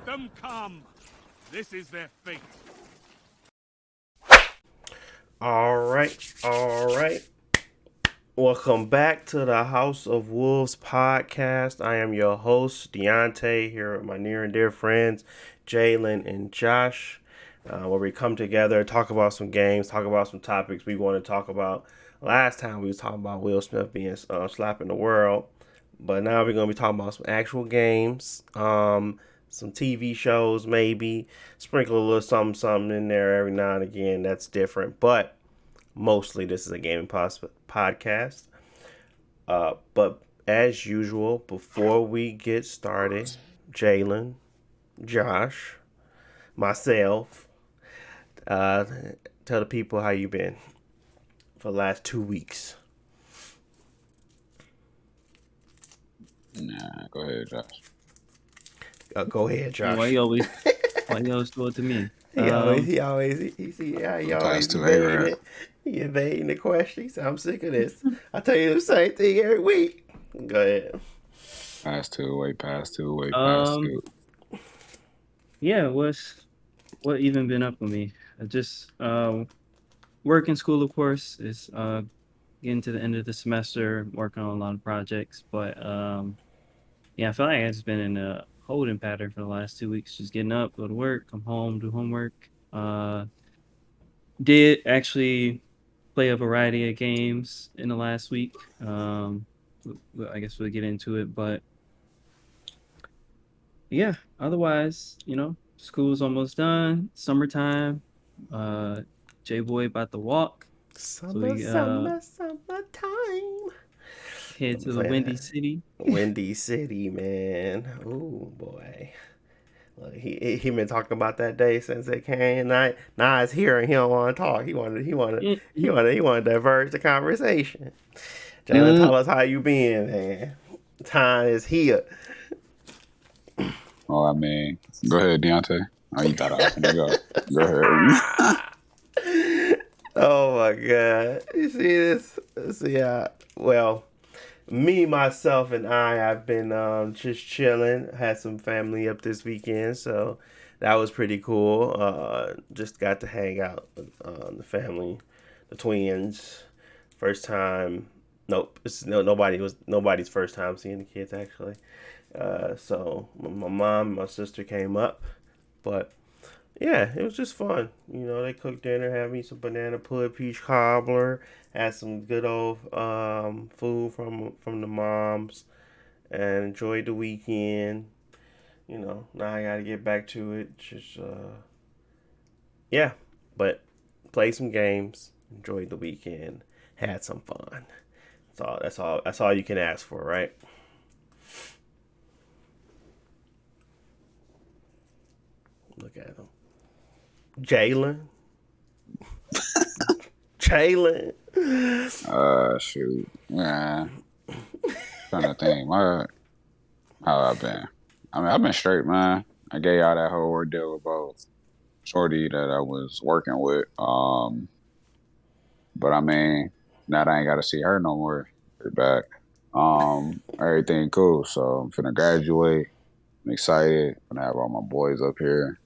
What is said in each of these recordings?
them come. This is their fate. All right. Welcome back to the House of Wolves podcast. I am your host, Deontay, here with my near and dear friends, Jalen and Josh, where we come together, talk about some games, talk about some topics we want to talk about. Last time we was talking about Will Smith being slapping the world, but now we're going to be talking about some actual games, some TV shows maybe, sprinkle a little something in there every now and again that's different, but mostly this is a gaming podcast. But as usual, before we get started, Jalen, Josh, myself, uh, tell the people how you been for the last 2 weeks. Nah, go ahead, Josh. Go ahead, Why Josh. you always do it to me? He always Pass to evading A-Rap. it. He evading the question. He said, "I'm sick of this. I tell you the same thing every week." Go ahead. Pass to, pass to. Yeah, what even been up with me? I just work in school, of course. It's getting to the end of the semester, working on a lot of projects, but yeah, I feel like I've just been in a holding pattern for the last 2 weeks, just getting up, go to work, come home, do homework. Did actually play a variety of games in the last week. I guess we'll get into it, but yeah, otherwise, school's almost done. Summertime. Uh, J Boy about to walk. So we Summertime. head to the Windy City. Windy City, man. Oh boy. Look, he been talking about that day since it came. Now it's here and he don't want to talk. He wanted to diverge the conversation. Jalen, tell us how you been, man. Time is here. Oh, I mean, go ahead, Deontay. Oh, you thought I was gonna go. Go ahead. Oh my god. You see this? See, well, me, myself, and I've been just chilling. Had some family up this weekend, so that was pretty cool. Just got to hang out with the family, the twins. First time. Nope, nobody's first time seeing the kids actually. So my mom, and my sister came up, but yeah, it was just fun. They cooked dinner, had me some banana pudding, peach cobbler, had some good old food from the moms, and enjoyed the weekend. Now I gotta get back to it. Just yeah, but play some games, enjoyed the weekend, had some fun. That's all you can ask for, right? Look at him. Jalen. Shoot. Yeah. Trying to think. How I've been. I mean, I've been straight, man. I gave y'all that whole ordeal about Shorty that I was working with. But I mean, now that I ain't got to see her no more. We're back. Everything cool. So I'm finna graduate. I'm excited. I'm gonna have all my boys up here.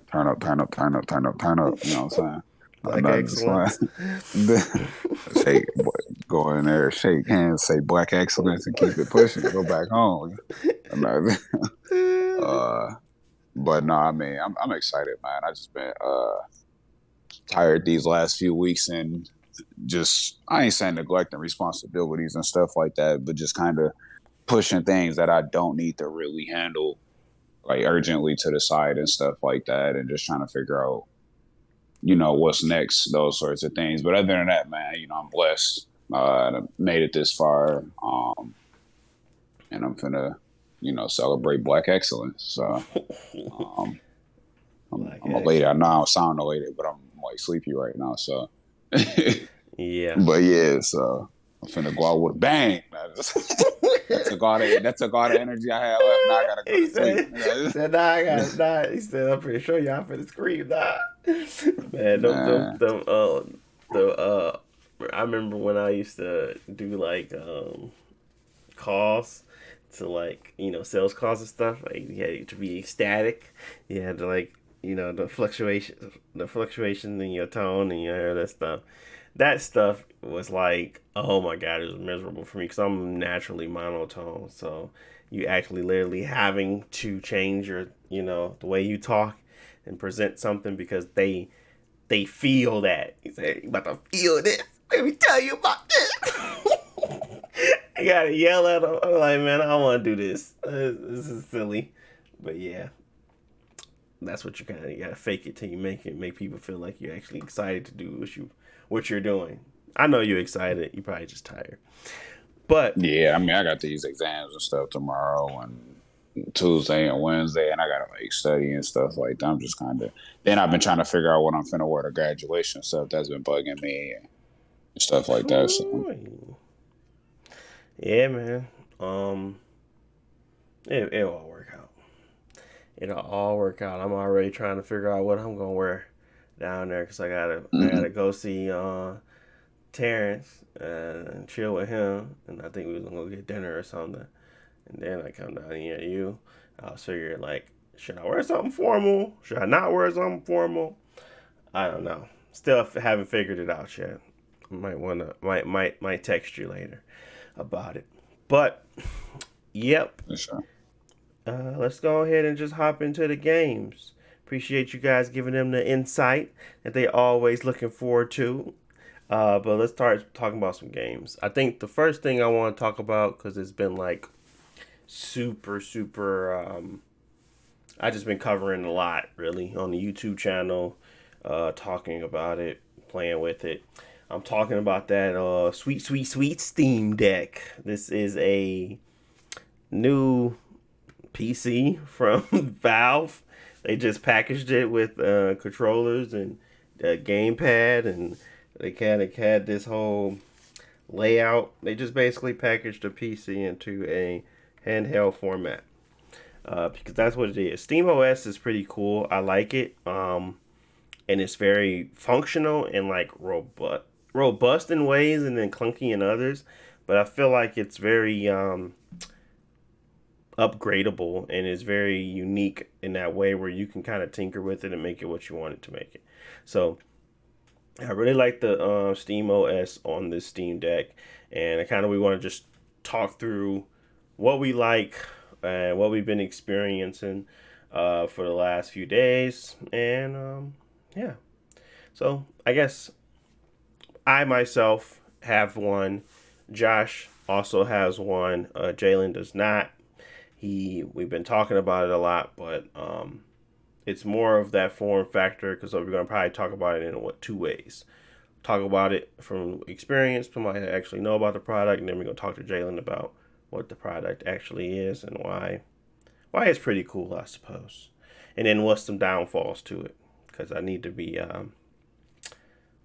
Turn up. You know what I'm saying? Black Another just one. excellence. Shake, go in there, shake hands, say black excellence, and keep it pushing. Go back home. uh, but no, I mean, I'm excited, man. I just been tired these last few weeks and just I ain't saying neglecting responsibilities and stuff like that, but just kind of pushing things that I don't need to really handle like urgently to the side and stuff like that, and just trying to figure out, what's next, those sorts of things. But other than that, man, I'm blessed. I made it this far, and I'm finna, celebrate Black excellence. So, I'm elated. I know I sound elated, but I'm like sleepy right now. So, Yeah. But yeah, so I'm finna go out with a bang. That took all the energy I had left. Now I gotta go to sleep. He said, nah, I got nah. He said, I'm pretty sure y'all finna scream, nah. Man, I remember when I used to do like calls to like sales calls and stuff. Like you had to be ecstatic. You had to like the fluctuation in your tone and your that stuff. That stuff was like, oh my god, it was miserable for me because I'm naturally monotone. So you actually literally having to change your the way you talk and present something because they feel that. You say, you about to feel this. Let me tell you about this. I gotta yell at them. I'm like, man, I don't want to do this. This is silly. But yeah, that's what you gotta fake it till you make people feel like you're actually excited to do what you're doing. I know you're excited. You're probably just tired. But Yeah, I mean, I got these exams and stuff tomorrow and Tuesday and Wednesday, and I gotta like study and stuff like that. I'm just kind of. Then I've been trying to figure out what I'm finna wear to graduation stuff. That's been bugging me and stuff like that. So yeah, man. It'll all work out. It'll all work out. I'm already trying to figure out what I'm gonna wear down there because I gotta go see Terrence and chill with him, and I think we was gonna go get dinner or something. And then I come down here to you. I was figuring like, should I wear something formal? Should I not wear something formal? I don't know. Still haven't figured it out yet. Might text you later about it. But yep. for sure. Let's go ahead and just hop into the games. Appreciate you guys giving them the insight that they always looking forward to. But let's start talking about some games. I think the first thing I want to talk about, because it's been like super. I just been covering a lot really on the YouTube channel, talking about it, playing with it. I'm talking about that sweet Steam Deck. This is a new PC from Valve. They just packaged it with controllers and a gamepad, and they kind of had this whole layout. They just basically packaged a PC into a handheld format, because that's what it is. SteamOS is pretty cool. I like it, and it's very functional and like robust in ways, and then clunky in others. But I feel like it's very upgradable and is very unique in that way where you can kind of tinker with it and make it what you want it to make it. So I really like the SteamOS on this Steam Deck, and we want to just talk through what we like and what we've been experiencing for the last few days, and yeah. So I guess I myself have one. Josh also has one. Jalen does not. We've been talking about it a lot, but it's more of that form factor because we're going to probably talk about it in two ways. Talk about it from experience, somebody that actually know about the product, and then we're going to talk to Jalen about what the product actually is and why it's pretty cool, I suppose. And then what's some downfalls to it, because I need to be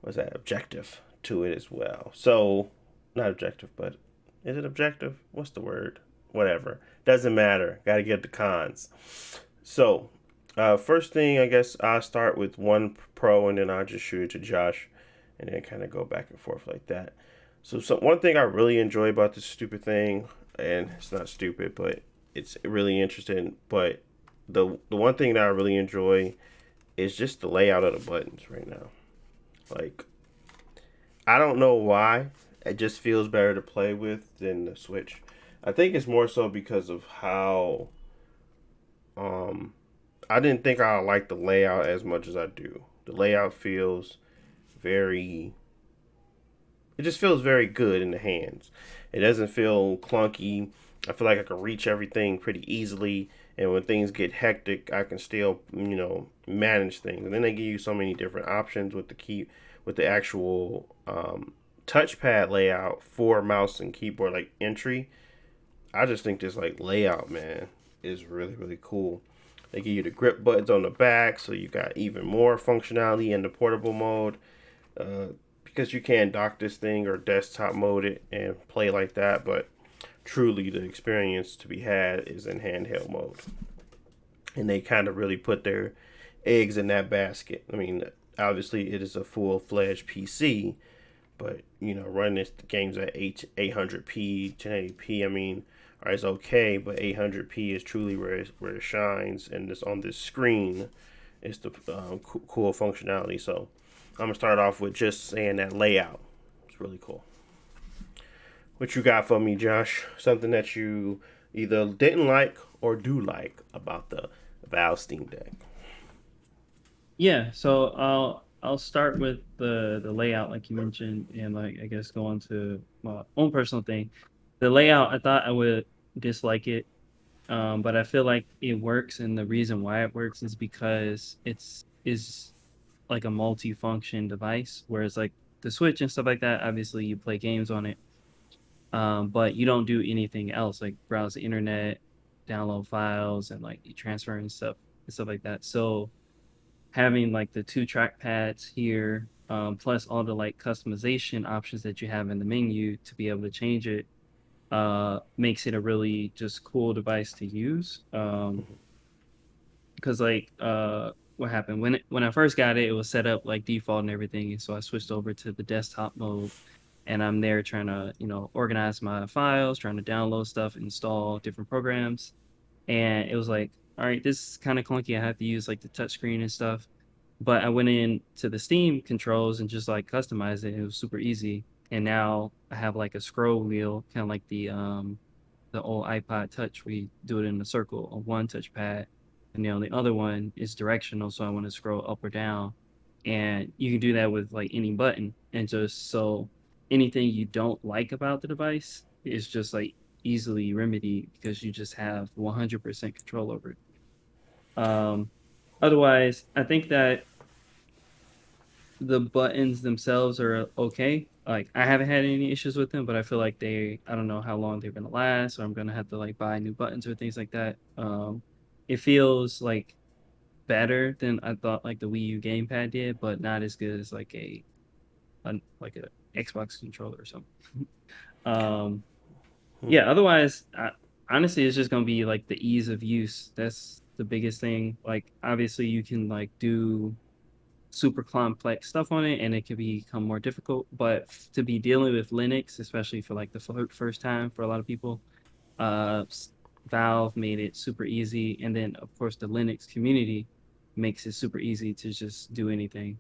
objective to it as well. So not objective, but is it objective? What's the word? Whatever. Doesn't matter. Got to get the cons. So, first thing, I guess I'll start with one pro, and then I'll just shoot it to Josh, and then kind of go back and forth like that. So one thing I really enjoy about this stupid thing, and it's not stupid, but it's really interesting. But the one thing that I really enjoy is just the layout of the buttons right now. Like, I don't know why. It just feels better to play with than the Switch. I think it's more so because of how I didn't think I liked the layout as much as I do. The layout feels it just feels very good in the hands. It doesn't feel clunky. I feel like I can reach everything pretty easily, and when things get hectic, I can still, manage things. And then they give you so many different options with the actual touchpad layout for mouse and keyboard, like entry. I just think this like layout, man, is really, really cool. They give you the grip buttons on the back, so you got even more functionality in the portable mode, because you can dock this thing or desktop mode it and play like that. But truly, the experience to be had is in handheld mode, and they kind of really put their eggs in that basket. I mean, obviously, it is a full-fledged PC, but running this games at 800p, 1080p, I mean, is okay, but 800p is truly where it shines, and this on this screen is the cool functionality. So I'm gonna start off with just saying that layout. It's really cool. What you got for me, Josh? Something that you either didn't like or do like about the Valve Steam Deck? Yeah, so I'll start with the layout like you mentioned, and like I guess go on to my own personal thing. The layout, I thought I would dislike it, but I feel like it works, and the reason why it works is because it's is like a multi-function device, whereas like the Switch and stuff like that, obviously you play games on it, but you don't do anything else like browse the internet, download files, and like you transfer and stuff like that. So having like the two track pads here, plus all the like customization options that you have in the menu to be able to change it, makes it a really just cool device to use. Because like what happened when I first got it, it was set up like default and everything, and so I switched over to the desktop mode, and I'm there trying to organize my files, trying to download stuff, install different programs, and it was like, all right, this is kind of clunky. I have to use like the touchscreen and stuff. But I went in to the Steam controls and just like customized it. It was super easy. And now I have like a scroll wheel, kind of like the old iPod Touch. We do it in a circle on one touchpad, and the other one is directional, so I want to scroll up or down. And you can do that with like any button. And just so anything you don't like about the device is just like easily remedied because you just have 100% control over it. Um, Otherwise, I think that the buttons themselves are okay. Like I haven't had any issues with them, but I feel like I don't know how long they're gonna last, or I'm gonna have to like buy new buttons or things like that. It feels like better than I thought like the Wii U gamepad did, but not as good as like a Xbox controller or something. Um, yeah. Otherwise, honestly, it's just gonna be like the ease of use. That's the biggest thing. Like obviously, you can like do super complex stuff on it and it can become more difficult, but to be dealing with Linux, especially for like the first time for a lot of people, uh Valve made it super easy, and then of course the Linux community makes it super easy to just do anything.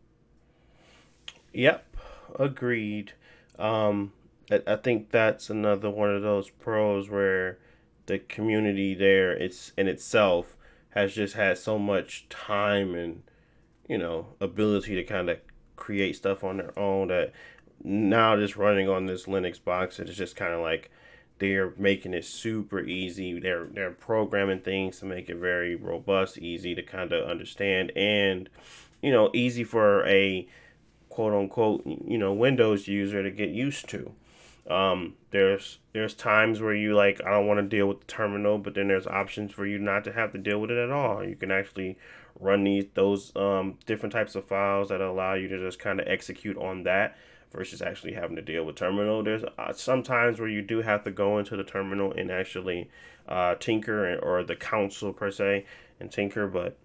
Yep, agreed. Um, I think that's another one of those pros where the community there, it's in itself has just had so much time and ability to kind of create stuff on their own that now just running on this Linux box, it's just kind of like they're making it super easy. They're programming things to make it very robust, easy to kind of understand, and easy for a quote unquote Windows user to get used to. There's times where you like I don't want to deal with the terminal, but then there's options for you not to have to deal with it at all. You can actually run those different types of files that allow you to just kind of execute on that versus actually having to deal with terminal. There's some times where you do have to go into the terminal and actually tinker or the console per se and tinker, but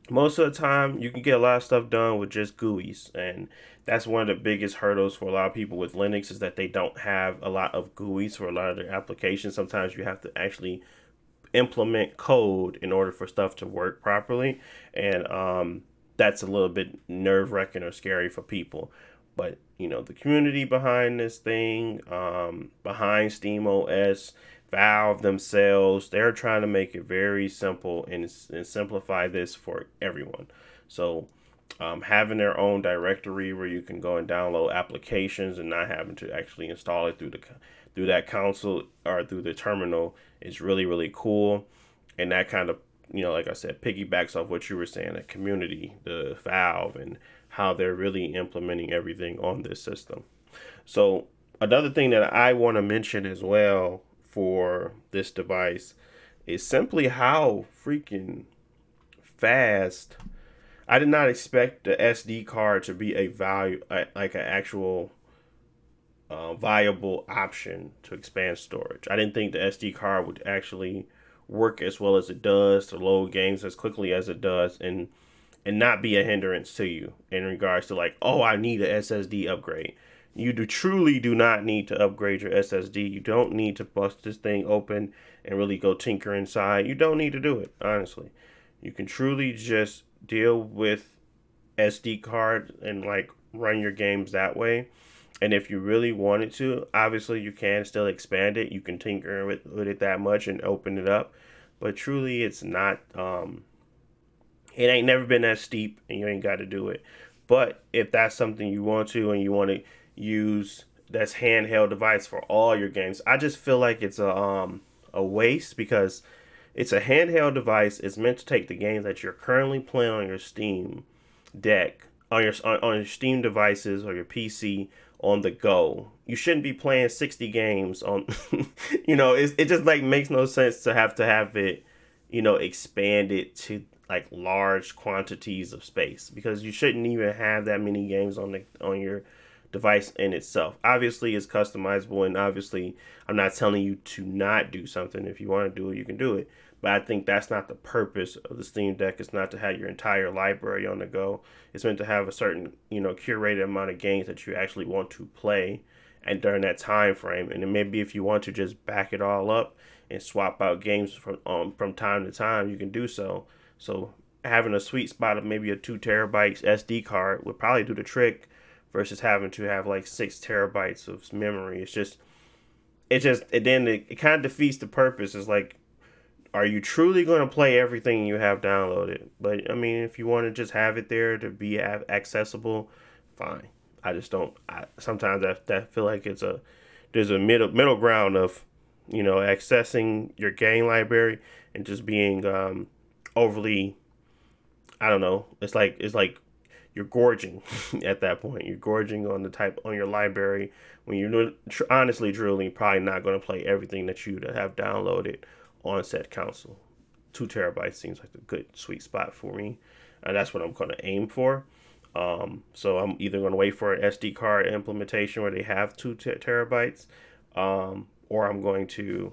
most of the time you can get a lot of stuff done with just GUIs, and that's one of the biggest hurdles for a lot of people with Linux is that they don't have a lot of GUIs for a lot of their applications. Sometimes you have to actually implement code in order for stuff to work properly, and that's a little bit nerve-wracking or scary for people. But the community behind this thing, behind Steam OS, Valve themselves, they're trying to make it very simple and simplify this for everyone. So having their own directory where you can go and download applications and not having to actually install it through that console or through the terminal is really really cool, and that kind of like I said piggybacks off what you were saying, the community, the Valve, and how they're really implementing everything on this system. So another thing that I want to mention as well for this device is simply how freaking fast. I did not expect the SD card to be a value like an actual viable option to expand storage. I didn't think the SD card would actually work as well as it does, to load games as quickly as it does, and not be a hindrance to you in regards to like, oh, I need a SSD upgrade. You truly do not need to upgrade your SSD. You don't need to bust this thing open and really go tinker inside. You don't need to do it, honestly. You can truly just deal with SD card and like run your games that way. And if you really wanted to, obviously you can still expand it. You can tinker with it that much and open it up. But truly, it's not. It ain't never been that steep, and you ain't got to do it. But if that's something you want to, and you want to use that's handheld device for all your games, I just feel like it's a waste because it's a handheld device. It's meant to take the games that you're currently playing on your Steam deck, on your Steam devices or your PC on the go. You shouldn't be playing 60 games on. It just like makes no sense to have it, expanded to like large quantities of space because you shouldn't even have that many games on your device in itself. Obviously, it's customizable, and obviously, I'm not telling you to not do something. If you want to do it, you can do it. But I think that's not the purpose of the Steam Deck. It's not to have your entire library on the go. It's meant to have a certain, curated amount of games that you actually want to play, and during that time frame. And then maybe if you want to just back it all up and swap out games from time to time, you can do so. So having a sweet spot of maybe a 2 terabytes SD card would probably do the trick versus having to have like 6 terabytes of memory. It kind of defeats the purpose. It's like, are you truly going to play everything you have downloaded? But I mean, if you want to just have it there to be accessible, fine. I just don't. Sometimes that feel like there's a middle ground of, accessing your game library and just being overly. I don't know. It's like you're gorging at that point. You're gorging on your library when you're honestly, truly, probably not going to play everything that you have downloaded on said console. 2 terabytes seems like a good sweet spot for me, and that's what I'm going to aim for. So I'm either going to wait for an SD card implementation where they have 2 terabytes, or I'm going to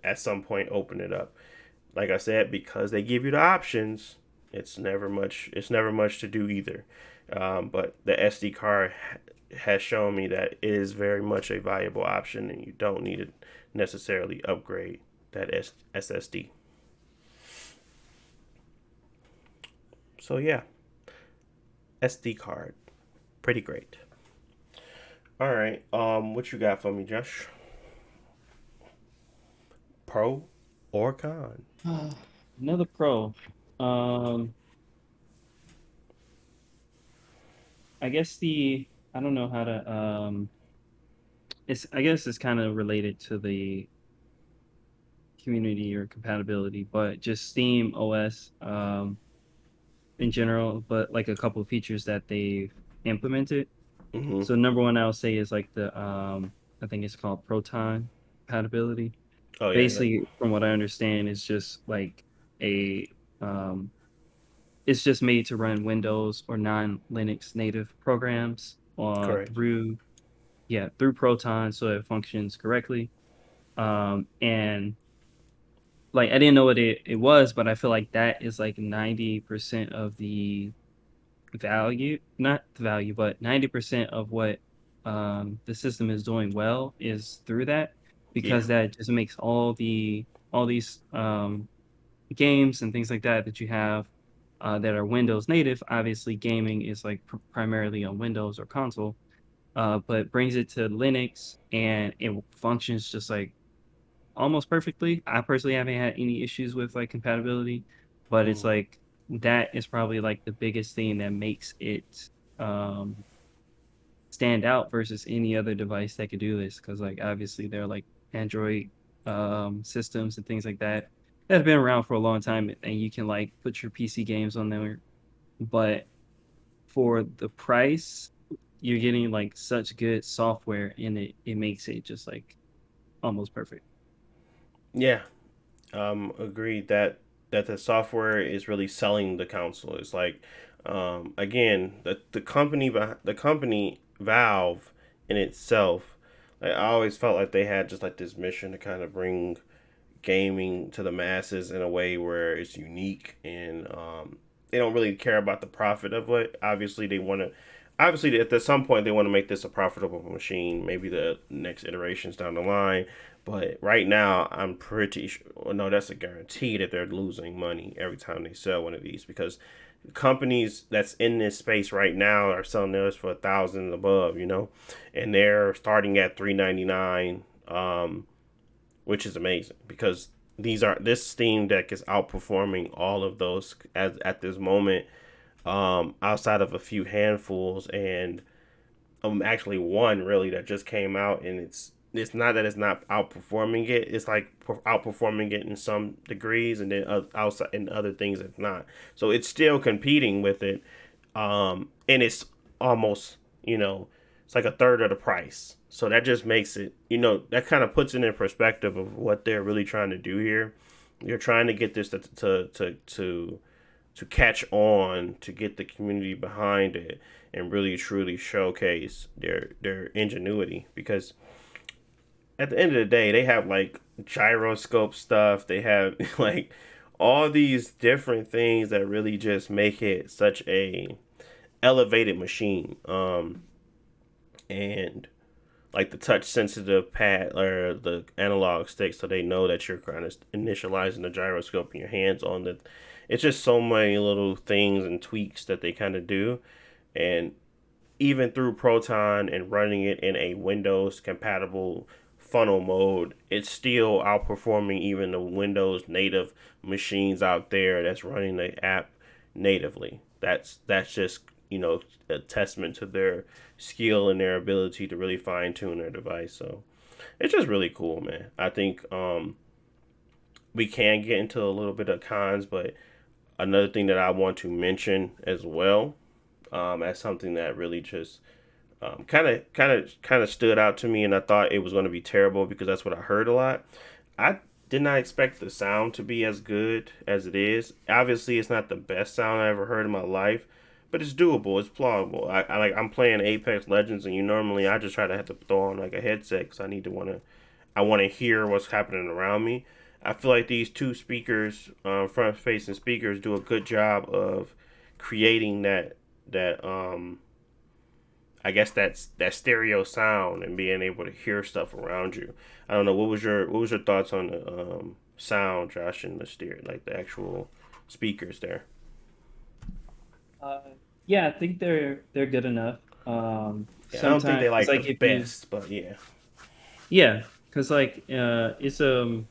at some point open it up. Like I said, because they give you the options, it's never much. It's never much to do either. But the SD card has shown me that it is very much a viable option, and you don't need to necessarily upgrade that SSD. So yeah, SD card, pretty great. All right, what you got for me, Josh? Pro or con? Another pro. Um, I guess I don't know how to I guess it's kind of related to the community or compatibility, but just Steam OS in general, but like a couple of features that they've implemented. Mm-hmm. So number one I'll say is like the I think it's called Proton compatibility. Oh yeah. Basically, from what I understand, it's just like a um it's just made to run Windows or non-Linux native programs Correct. through Proton so it functions correctly. And like I didn't know what it was, but I feel like that is like 90% of the value, not the value, but 90% of what the system is doing well is through that, Yeah. because that just makes all these games and things like that you have that are Windows native. Obviously, gaming is like primarily on Windows or console, but brings it to Linux and it functions just like almost perfectly. I personally haven't had any issues with like compatibility, but it's Mm. like that is probably like the biggest thing that makes it um stand out versus any other device that could do this. Because like obviously there are like Android systems and things like that have been around for a long time, and you can like put your PC games on there, but for the price, you're getting like such good software in it. It makes it just like almost perfect. Yeah. Agreed that the software is really selling the console. It's like, again, the company Valve in itself. I always felt like they had just like this mission to kind of bring gaming to the masses in a way where it's unique, and they don't really care about the profit of it. Obviously, they want to obviously at some point they want to make this a profitable machine. Maybe the next iterations down the line. But right now, I'm pretty sure. Well, no, that's a guarantee that they're losing money every time they sell one of these because companies that's in this space right now are selling theirs for 1,000 and above, and they're starting at 399, which is amazing because this Steam Deck is outperforming all of those at this moment, outside of a few handfuls and actually one really that just came out, and it's not that it's not outperforming it. It's like outperforming it in some degrees, and then outside in other things it's not. So it's still competing with it, and it's almost it's like a third of the price. So that just makes it that kind of puts it in perspective of what they're really trying to do here. You're trying to get this to catch on, to get the community behind it, and really truly showcase their ingenuity because at the end of the day, they have like gyroscope stuff. They have like all these different things that really just make it such a elevated machine. And like the touch sensitive pad or the analog stick, so they know that you're kind of initializing the gyroscope in your hands on the. It's just so many little things and tweaks that they kind of do, and even through Proton and running it in a Windows compatible funnel mode, it's still outperforming even the Windows native machines out there that's running the app natively. That's just a testament to their skill and their ability to really fine tune their device. So it's just really cool, man. I think we can get into a little bit of cons, but another thing that I want to mention as well, as something that really just kind of stood out to me, and I thought it was going to be terrible because that's what I heard a lot. I did not expect the sound to be as good as it is. Obviously, it's not the best sound I ever heard in my life, but it's doable. It's plausible. I'm playing Apex Legends, and normally I just try to have to throw on like a headset because I want to hear what's happening around me. I feel like these two speakers, front facing speakers, do a good job of creating that I guess that stereo sound and being able to hear stuff around you. I don't know, what was your thoughts on the sound, Josh, and the stereo, like the actual speakers there? Uh, yeah, I think they're good enough. Yeah, I don't think Sometimes they like like the if you best, but yeah. yeah, because like it's well,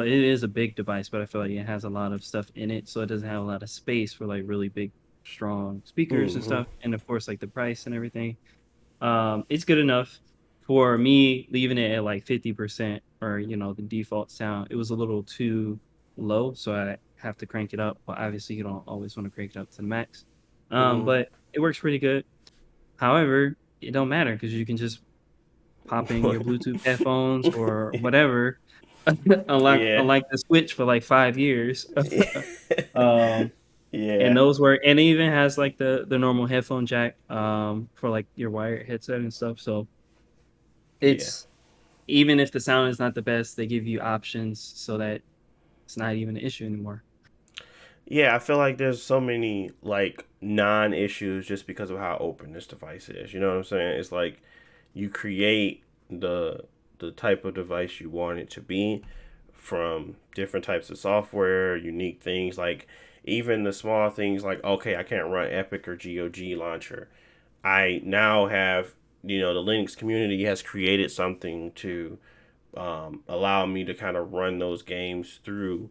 it is a big device, but I feel like it has a lot of stuff in it, so it doesn't have a lot of space for like really big, strong speakers and Hmm. stuff. And of course, like the price and everything. It's good enough for me leaving it at like 50% or the default sound. It was a little too low, so I have to crank it up. But obviously, you don't always want to crank it up to the max. Hmm. But it works pretty good. However, it don't matter because you can just pop in your Bluetooth headphones or whatever. Yeah. Unlike the Switch for like 5 years. um, and Yeah. those work, and it even has like the normal headphone jack for like your wired headset and stuff. So Yeah. it's even if the sound is not the best, they give you options so that it's not even an issue anymore. Yeah, I feel like there's so many like non-issues just because of how open this device is. You know what I'm saying? It's like you create the type of device you want it to be from different types of software, unique things like even the small things like okay, I can't run Epic or GOG launcher. I now have the Linux community has created something to allow me to kind of run those games through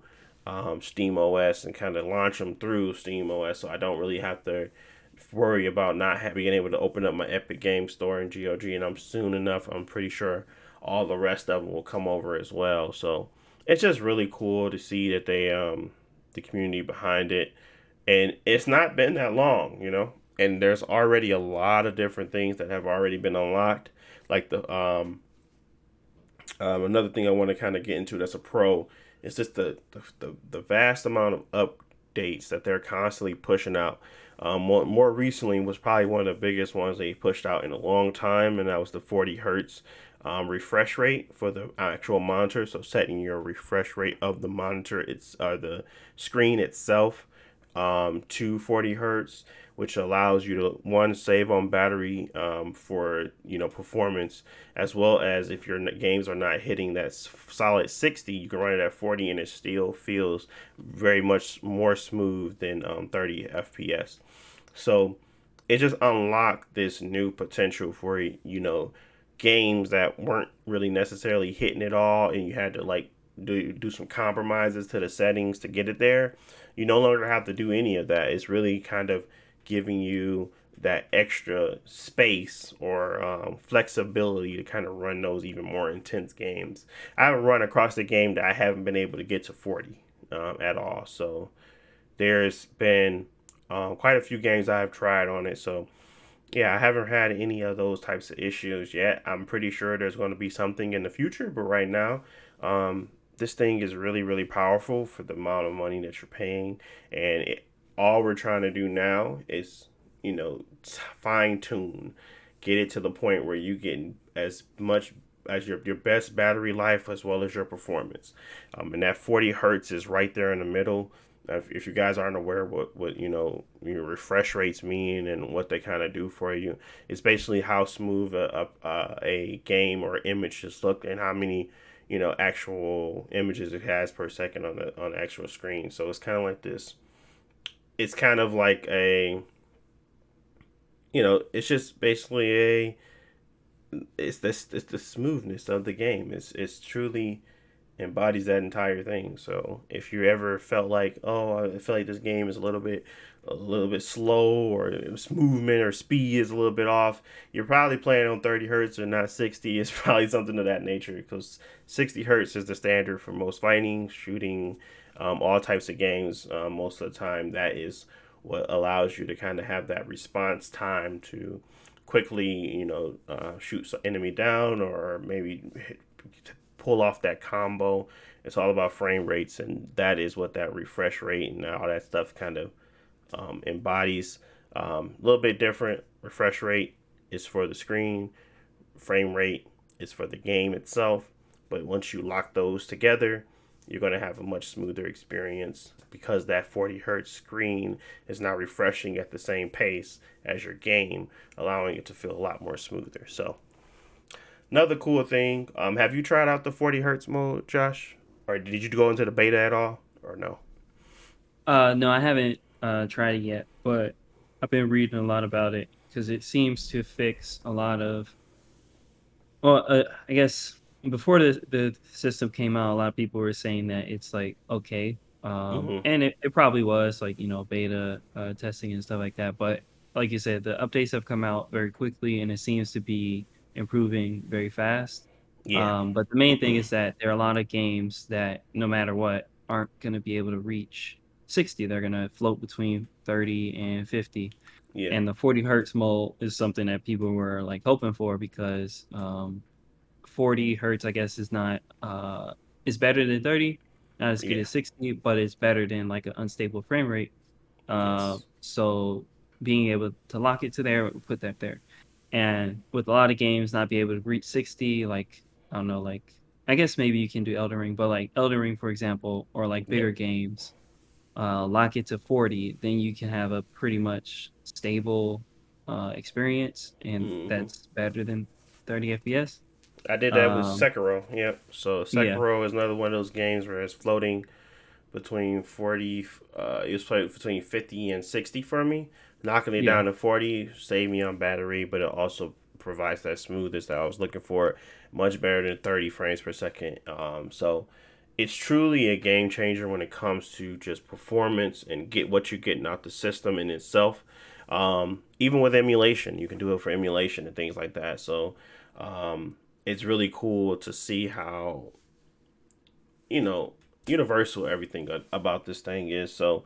Steam OS and kind of launch them through Steam OS, so I don't really have to worry about not being able to open up my Epic Game Store in GOG. And I'm pretty sure all the rest of them will come over as well. So it's just really cool to see that the community behind it, and it's not been that long. And there's already a lot of different things that have already been unlocked, like another thing I want to kind of get into that's a pro is just the vast amount of updates that they're constantly pushing out. More recently was probably one of the biggest ones they pushed out in a long time, and that was the 40 hertz refresh rate for the actual monitor. So setting your refresh rate of the monitor, it's the screen itself, to 40 hertz, which allows you to one save on battery for performance, as well as if your games are not hitting that solid 60, you can run it at 40 and it still feels very much more smooth than 30 FPS. So it just unlocked this new potential for games that weren't really necessarily hitting it all, and you had to like do some compromises to the settings to get it there. You no longer have to do any of that. It's really kind of giving you that extra space or flexibility to kind of run those even more intense games. I haven't run across a game that I haven't been able to get to 40 at all. So there's been quite a few games I've tried on it. So yeah, I haven't had any of those types of issues yet. I'm pretty sure there's going to be something in the future, but right now, this thing is really, really powerful for the amount of money that you're paying. And all we're trying to do now is, fine tune, get it to the point where you get as much as your best battery life as well as your performance. And that 40 hertz is right there in the middle. If you guys aren't aware what your refresh rates mean and what they kind of do for you, it's basically how smooth a game or image just look and how many actual images it has per second on the actual screen. So it's kind of like this. It's kind of like it's just basically it's the smoothness of the game. It's truly embodies that entire thing. So if you ever felt like, oh, I feel like this game is a little bit slow, or its movement or speed is a little bit off, you're probably playing on 30 hertz and not 60. It's probably something of that nature, because 60 hertz is the standard for most fighting, shooting, all types of games. Most of the time, that is what allows you to kind of have that response time to quickly, shoot some enemy down, or maybe pull off that combo. It's all about frame rates, and that is what that refresh rate and all that stuff kind of embodies. A little bit different. Refresh rate is for the screen, frame rate is for the game itself. But once you lock those together, you're going to have a much smoother experience, because that 40 hertz screen is now refreshing at the same pace as your game, allowing it to feel a lot more smoother. So another cool thing, have you tried out the 40 hertz mode, Josh? Or did you go into the beta at all, or no? No, I haven't tried it yet, but I've been reading a lot about it because it seems to fix a lot of. Well, I guess before the system came out, a lot of people were saying that it's like okay, Mm-hmm. and it probably was like beta testing and stuff like that. But like you said, the updates have come out very quickly, and it seems to be improving very fast. Yeah. But the main thing is that there are a lot of games that no matter what aren't going to be able to reach 60. They're going to float between 30 and 50. Yeah. And the 40 hertz mode is something that people were like hoping for, because 40 hertz, I guess, is not is better than 30, not as good Yeah. as 60, but it's better than like an unstable frame rate. Yes. So being able to lock it to there, put that there. And with a lot of games not be able to reach 60, like I don't know, like I guess maybe you can do Elden Ring, but like Elden Ring, for example, or like Yep. bigger games, lock it to 40, then you can have a pretty much stable experience, and Hmm. that's better than 30 FPS. I did that with Um, Sekiro. Yep. So yeah, Sekiro is another one of those games where it's floating between 40. It was played between 50 and 60 for me. Knocking it yeah, down to 40 saved me on battery, but it also provides that smoothness that I was looking for. Much better than 30 frames per second. So it's truly a game changer when it comes to just performance and get what you're getting out the system in itself. Even with emulation, you can do it for emulation and things like that. So it's really cool to see how universal everything about this thing is. So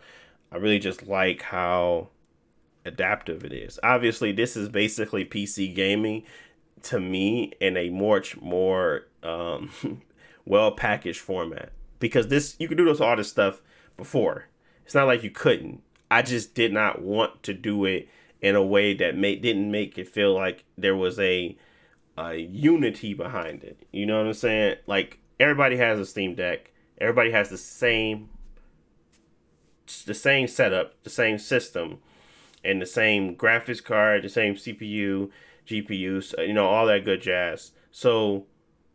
I really just like how adaptive it is. Obviously, this is basically PC gaming to me in a much more well packaged format, because this you could do this all this stuff before. It's not like you couldn't. I just did not want to do it in a way that didn't make it feel like there was a unity behind it. You know what I'm saying? Like everybody has a Steam Deck. Everybody has the same the same setup, the same system, and the same graphics card, the same CPU, GPUs, all that good jazz. So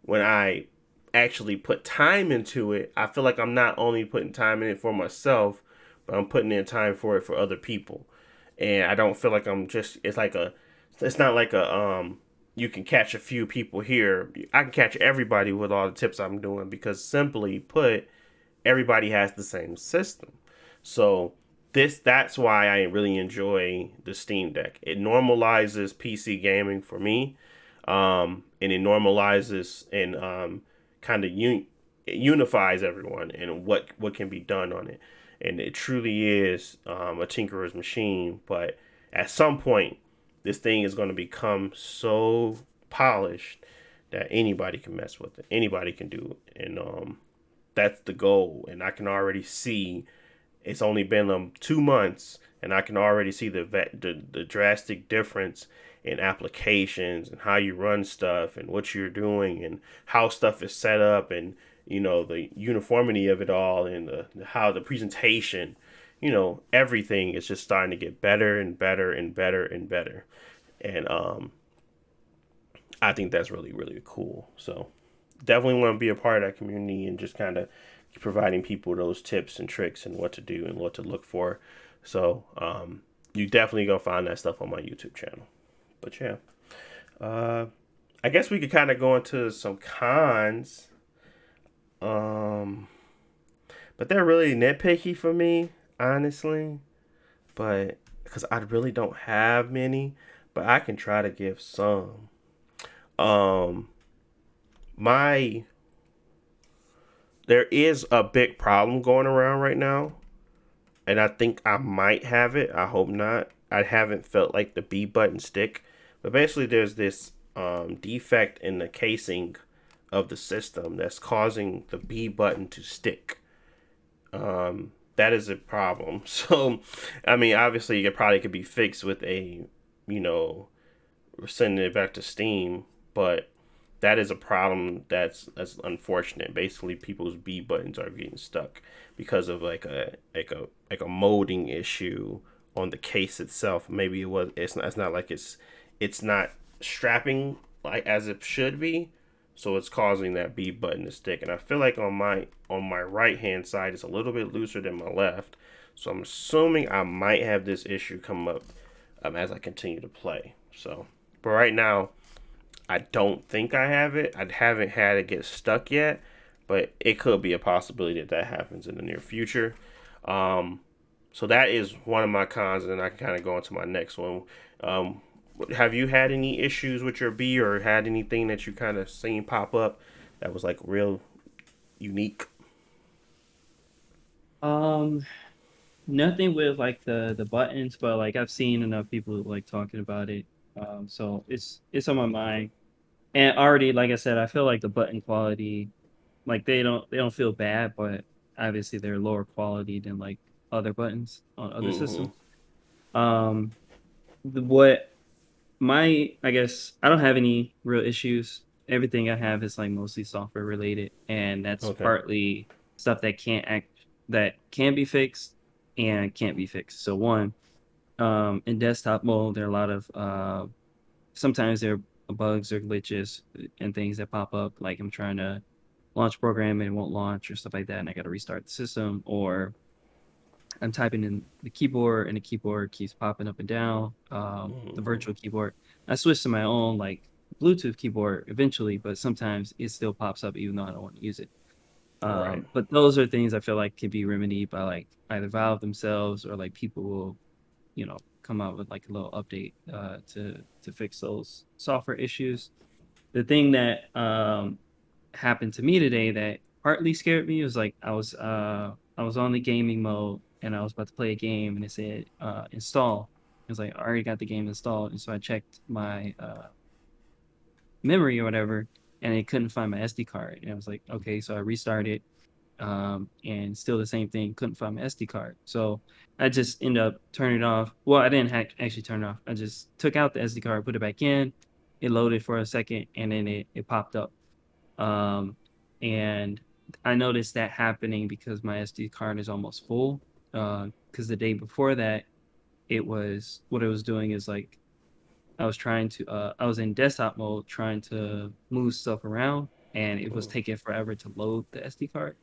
when I actually put time into it, I feel like I'm not only putting time in it for myself, but I'm putting in time for it for other people. And I don't feel like it's not like you can catch a few people here. I can catch everybody with all the tips I'm doing because simply put, everybody has the same system. So that's why I really enjoy the Steam Deck. It normalizes PC gaming for me, and it normalizes and kind of it unifies everyone and what can be done on it. And it truly is a tinkerer's machine. But at some point, this thing is going to become so polished that anybody can mess with it. Anybody can do it, and that's the goal. And I can already see it's only been 2 months, and I can already see the drastic difference in applications and how you run stuff and what you're doing and how stuff is set up and the uniformity of it all and how the presentation, everything is just starting to get better and better and better and better. And I think that's really really cool. So definitely want to be a part of that community and just kind of providing people those tips and tricks and what to do and what to look for. So you definitely go find that stuff on my YouTube channel. But yeah, I guess we could kind of go into some cons. But they're really nitpicky for me, honestly. But because I really don't have many, but I can try to give some. Um, my There is a big problem going around right now, and I think I might have it. I hope not. I haven't felt like the B button stick, but basically there's this defect in the casing of the system that's causing the B button to stick. That is a problem. So, I mean, obviously, it probably could be fixed with you know, sending it back to Steam, but that is a problem that's unfortunate. Basically, people's B buttons are getting stuck because of like a molding issue on the case itself. Maybe it's not like it's not strapping like as it should be, so it's causing that B button to stick. And I feel like on my right hand side it's a little bit looser than my left, so I'm assuming I might have this issue come up as I continue to play. So, but right now I don't think I have it. I haven't had it get stuck yet, but it could be a possibility that happens in the near future. Um, so that is one of my cons, and I can kind of go into my next one. Um, have you had any issues with your B, or had anything that you kind of seen pop up that was like real unique? Um, Nothing with like the buttons, but like I've seen enough people like talking about it. So it's on my mind. And already, like I said, I feel like the button quality, like they don't feel bad, but obviously they're lower quality than like other buttons on other Mm-hmm. systems. Um, what my I guess I don't have any real issues. Everything I have is like mostly software related, and that's Okay. partly stuff that can be fixed and can't be fixed. So one, in desktop mode, there are a lot of sometimes there are bugs or glitches and things that pop up. Like I'm trying to launch a program and it won't launch or stuff like that, and I got to restart the system. Or I'm typing in the keyboard and the keyboard keeps popping up and down. The Mm-hmm. virtual keyboard. I switched to my own like Bluetooth keyboard eventually, but sometimes it still pops up even though I don't want to use it. Right. But those are things I feel like can be remedied by like either Valve themselves or like people will, come out with like a little update to fix those software issues. The thing that happened to me today that partly scared me was like I was on the gaming mode and I was about to play a game and it said install. It was like I already got the game installed, and so I checked my memory or whatever, and it couldn't find my SD card. And I was like, okay, so I restarted, and still the same thing, couldn't find my SD card. So I just ended up turning it off. Well, I didn't actually turn it off. I just took out the SD card, put it back in. It loaded for a second, and then it popped up. Um, and I noticed that happening because my SD card is almost full. because the day before that, it was what it was doing is like I was in desktop mode trying to move stuff around, and it was Mm. taking forever to load the SD card.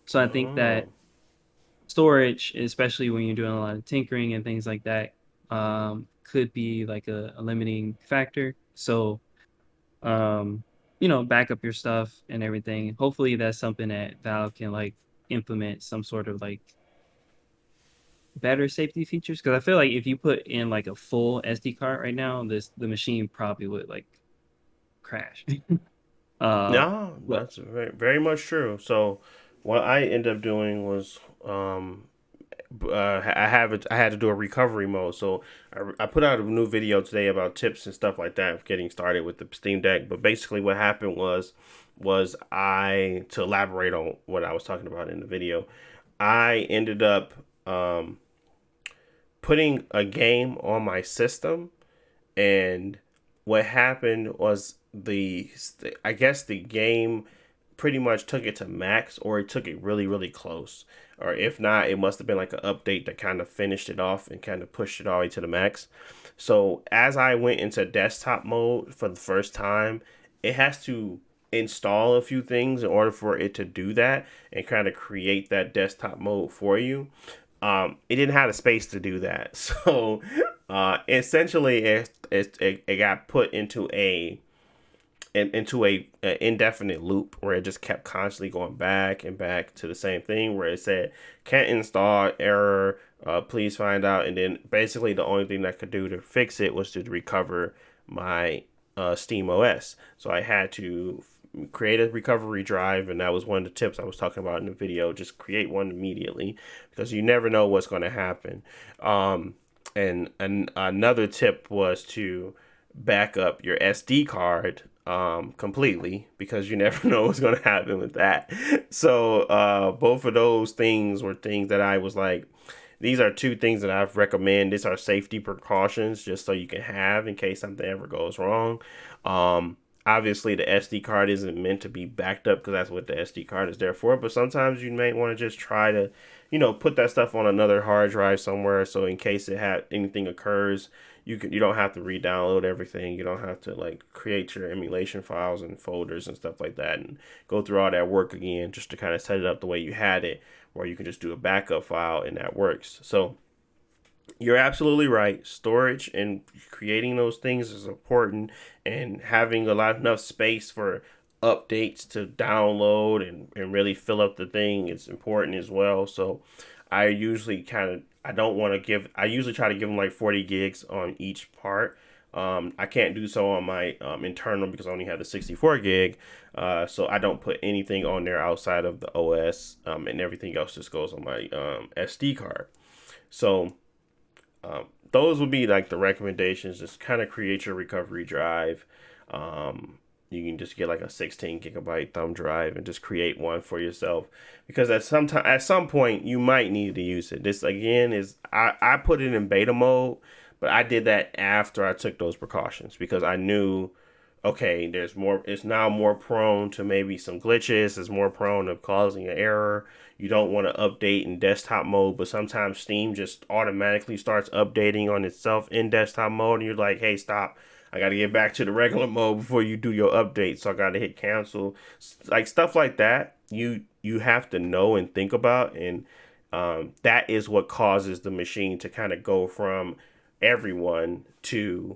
So I think that Oh. storage, especially when you're doing a lot of tinkering and things like that, could be like a limiting factor. So, um, back up your stuff and everything. Hopefully, that's something that Valve can like implement some sort of like better safety features. Because I feel like if you put in like a full SD card right now, the machine probably would like crash. uh, No, but that's very, very much true. So, what I ended up doing was, I had to do a recovery mode. So, I put out a new video today about tips and stuff like that of getting started with the Steam Deck. But basically, what happened was I to elaborate on what I was talking about in the video, I ended up um, putting a game on my system, and what happened was I guess the game pretty much took it to max, or it took it really really close, or if not, it must have been like an update that kind of finished it off and kind of pushed it all the way to the max. So as I went into desktop mode for the first time, it has to install a few things in order for it to do that and kind of create that desktop mode for you. It didn't have the space to do that. So essentially it got put into a indefinite loop where it just kept constantly going back and back to the same thing, where it said can't install, error, please find out. And then basically the only thing that I could do to fix it was to recover my Steam OS. So I had to create a recovery drive, and that was one of the tips I was talking about in the video. Just create one immediately, because you never know what's going to happen. And another tip was to back up your SD card completely, because you never know what's going to happen with that. So both of those things were things that I was like, these are two things that I've recommend. These are safety precautions just so you can have in case something ever goes wrong. Um, Obviously, the SD card isn't meant to be backed up, because that's what the SD card is there for. But sometimes you may want to just try to, put that stuff on another hard drive somewhere, so in case anything occurs, you don't have to re-download everything. You don't have to like create your emulation files and folders and stuff like that, and go through all that work again just to kind of set it up the way you had it, or you can just do a backup file and that works. So you're absolutely right. Storage and creating those things is important, and having a lot enough space for updates to download and really fill up the thing is important as well. So I usually I usually try to give them like 40 gigs on each part. I can't do so on my internal, because I only have the 64 gig. So I don't put anything on there outside of the OS, and everything else just goes on my SD card. So those would be like the recommendations. Just kind of create your recovery drive. You can just get like a 16 gigabyte thumb drive and just create one for yourself, because at some point you might need to use it. This again is I put it in beta mode, but I did that after I took those precautions, because I knew, okay, it's now more prone to maybe some glitches. It's more prone to causing an error. You don't want to update in desktop mode, but sometimes Steam just automatically starts updating on itself in desktop mode, and you're like, hey, stop. I got to get back to the regular mode before you do your update. So I got to hit cancel. Like stuff like that, you have to know and think about, and that is what causes the machine to kind of go from everyone to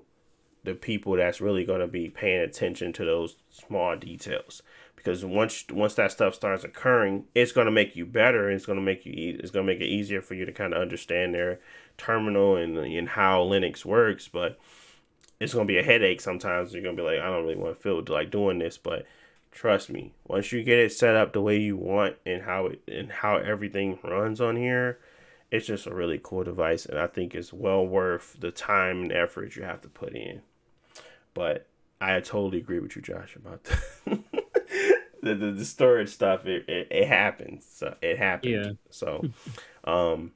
the people that's really going to be paying attention to those small details. Because once that stuff starts occurring, it's going to make you better, and it's going to make it easier for you to kind of understand their terminal and how Linux works. But it's going to be a headache sometimes. You're going to be like, I don't really want to feel like doing this. But trust me, once you get it set up the way you want, and how everything runs on here, it's just a really cool device, and I think it's well worth the time and effort you have to put in. But I totally agree with you, Josh, about the storage stuff. It happens. So it happened. yeah, So um,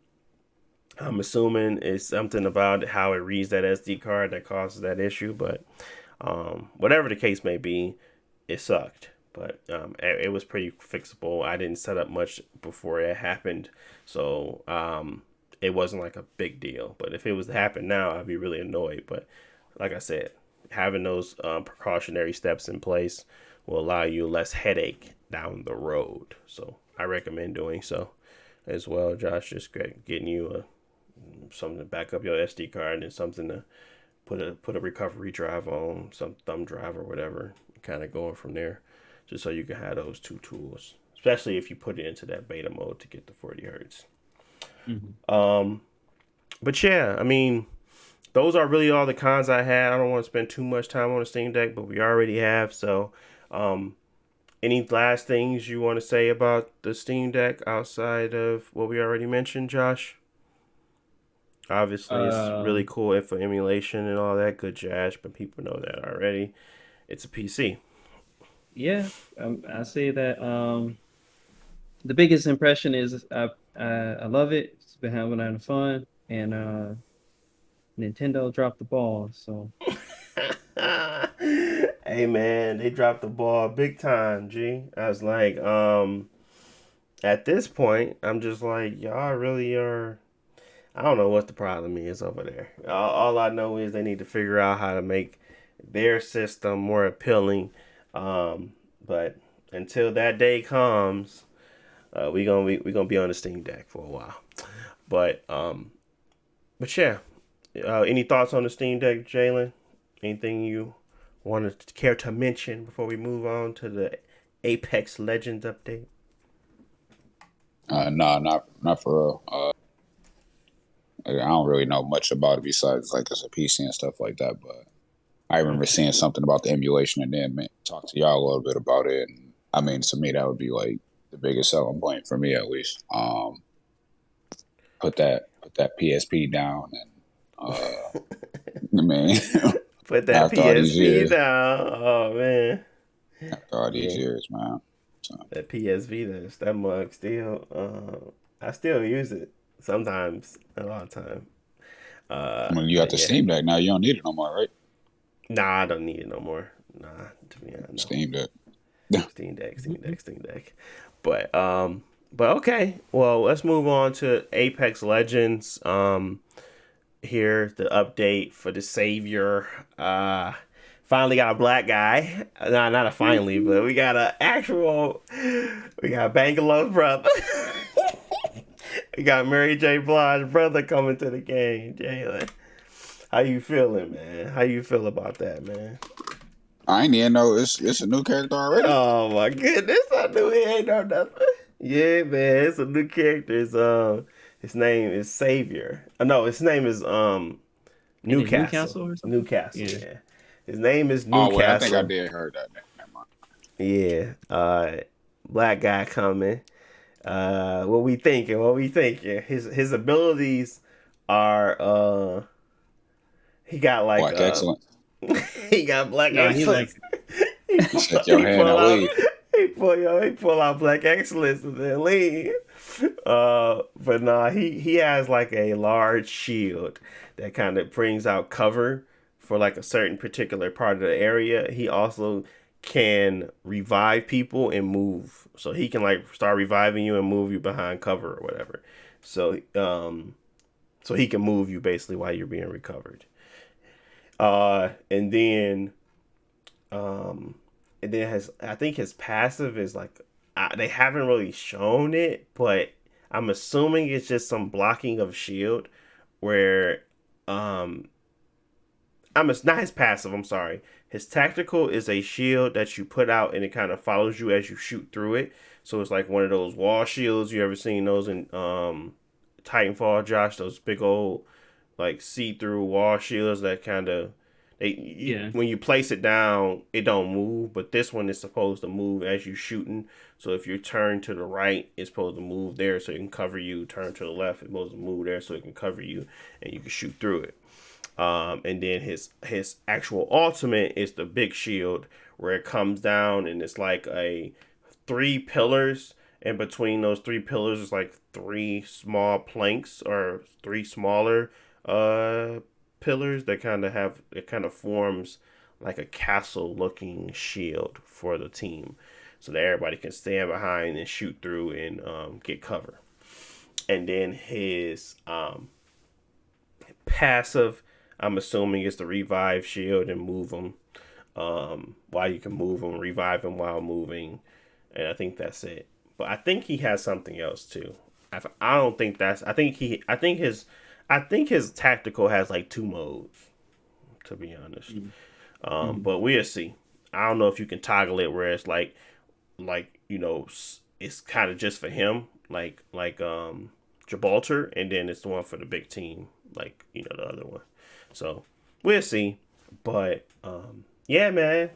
I'm assuming it's something about how it reads that SD card that causes that issue. But whatever the case may be, it sucked. but it was pretty fixable. I didn't set up much before it happened, so it wasn't like a big deal. But if it was to happen now, I'd be really annoyed. But like I said, having those precautionary steps in place will allow you less headache down the road. So I recommend doing so as well, Josh. Just getting you something to back up your SD card and something to put a recovery drive on, some thumb drive or whatever, kind of going from there, just so you can have those two tools, especially if you put it into that beta mode to get the 40 hertz. But yeah, I mean, those are really all the cons I had. I don't want to spend too much time on the Steam Deck, but we already have. So, any last things you want to say about the Steam Deck outside of what we already mentioned, Josh? Obviously, it's really cool for emulation and all that good jazz, but people know that already. It's a PC. Yeah, I say that the biggest impression is I love it. It's been having a lot of fun, and Nintendo dropped the ball. So Hey man, they dropped the ball big time, G. I was like, at this point, I'm just like, y'all really are. I don't know what the problem is over there. All I know is they need to figure out how to make their system more appealing. But until that day comes, we gonna be on the Steam Deck for a while. But yeah. Any thoughts on the Steam Deck, Jalen? Anything you want to care to mention before we move on to the Apex Legends update? No, not for real. I don't really know much about it besides like it's a PC and stuff like that. But I remember seeing something about the emulation and then talk to y'all a little bit about it. And I mean, to me, that would be like the biggest selling point for me at least. Put that PSP down and I mean, Put that after all these PSP years, down. Oh man. after all these years, man. So, That PS Vita, that mug still. I still use it sometimes, a lot of time. when you got But the yeah, Steam Deck now, you don't need it no more, right? nah, I don't need it no more. Nah, to be honest, no. Steam Deck. Steam Deck. But okay. Well, let's move on to Apex Legends. Here the update for the Savior. Finally got a black guy. Nah, not a finally, but we got we got Bangalow's brother. We got Mary J. Blige's brother coming to the game. Jalen, how you feeling, man? How you feel about that, man? I ain't even know it's a new character already. Oh my goodness, I knew he ain't know nothing. Yeah, man, it's a new character. His name is Savior. No, his name is Newcastle. Newcastle or something? Newcastle, Yeah. yeah. His name is Oh, Newcastle. wait, I think I did heard that. Never mind. Yeah. Black guy coming. What we thinking? His abilities are he got like Black excellence. he got black No, he excellence. You shake your hand and leave. He pull out black excellence and then leave. But nah, he has like a large shield that kind of brings out cover for like a certain particular part of the area. He also can revive people and move, so he can like start reviving you and move you behind cover or whatever. So so he can move you basically while you're being recovered. And then I think his passive is like they haven't really shown it, but I'm assuming it's just some blocking of shield where not his passive, I'm sorry. His tactical is a shield that you put out and it kind of follows you as you shoot through it. So it's like one of those wall shields. You ever seen those in Titanfall, Josh? Those big old like see-through wall shields that kind of when you place it down, it don't move, but this one is supposed to move as you shooting. So if you turn to the right, it's supposed to move there so it can cover you. Turn to the left, it's supposed to move there so it can cover you and you can shoot through it. And then his actual ultimate is the big shield where it comes down and it's like a 3 pillars, and between those 3 pillars is like 3 small planks or 3 smaller pillars that kind of forms like a castle looking shield for the team. so that everybody can stand behind and shoot through and get cover. And then his passive, I'm assuming, is the revive shield and move them while you can move them, revive them while moving, and I think that's it. But I think he has something else too. I don't think that's. I think his tactical has like 2 modes, to be honest. But we'll see. I don't know if you can toggle it where it's like it's kind of just for him, like Gibraltar, and then it's the one for the big team, like the other one. So we'll see. But yeah, man,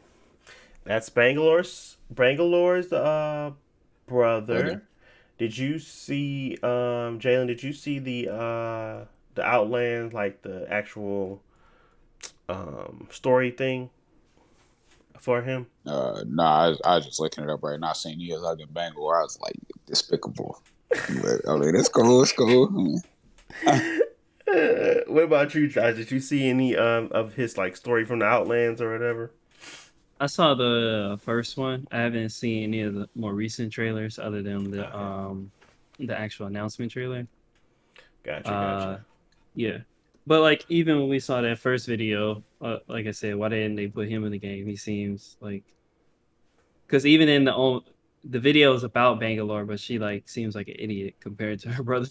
that's Bangalore's brother. Did you see Jalen? Did you see the Outland, like the actual story thing for him? Nah, I was just looking it up right now. Seeing he was like in Bangalore, I was like, despicable. But I mean, it's cool. It's cool. What about you, Josh? Did you see any of his like story from the Outlands or whatever? I saw the first one. I haven't seen any of the more recent trailers other than Okay. the actual announcement trailer. Gotcha. Yeah. But like even when we saw that first video, like I said, why didn't they put him in the game? He seems like because even in the video is about Bangalore, but she like seems like an idiot compared to her brother.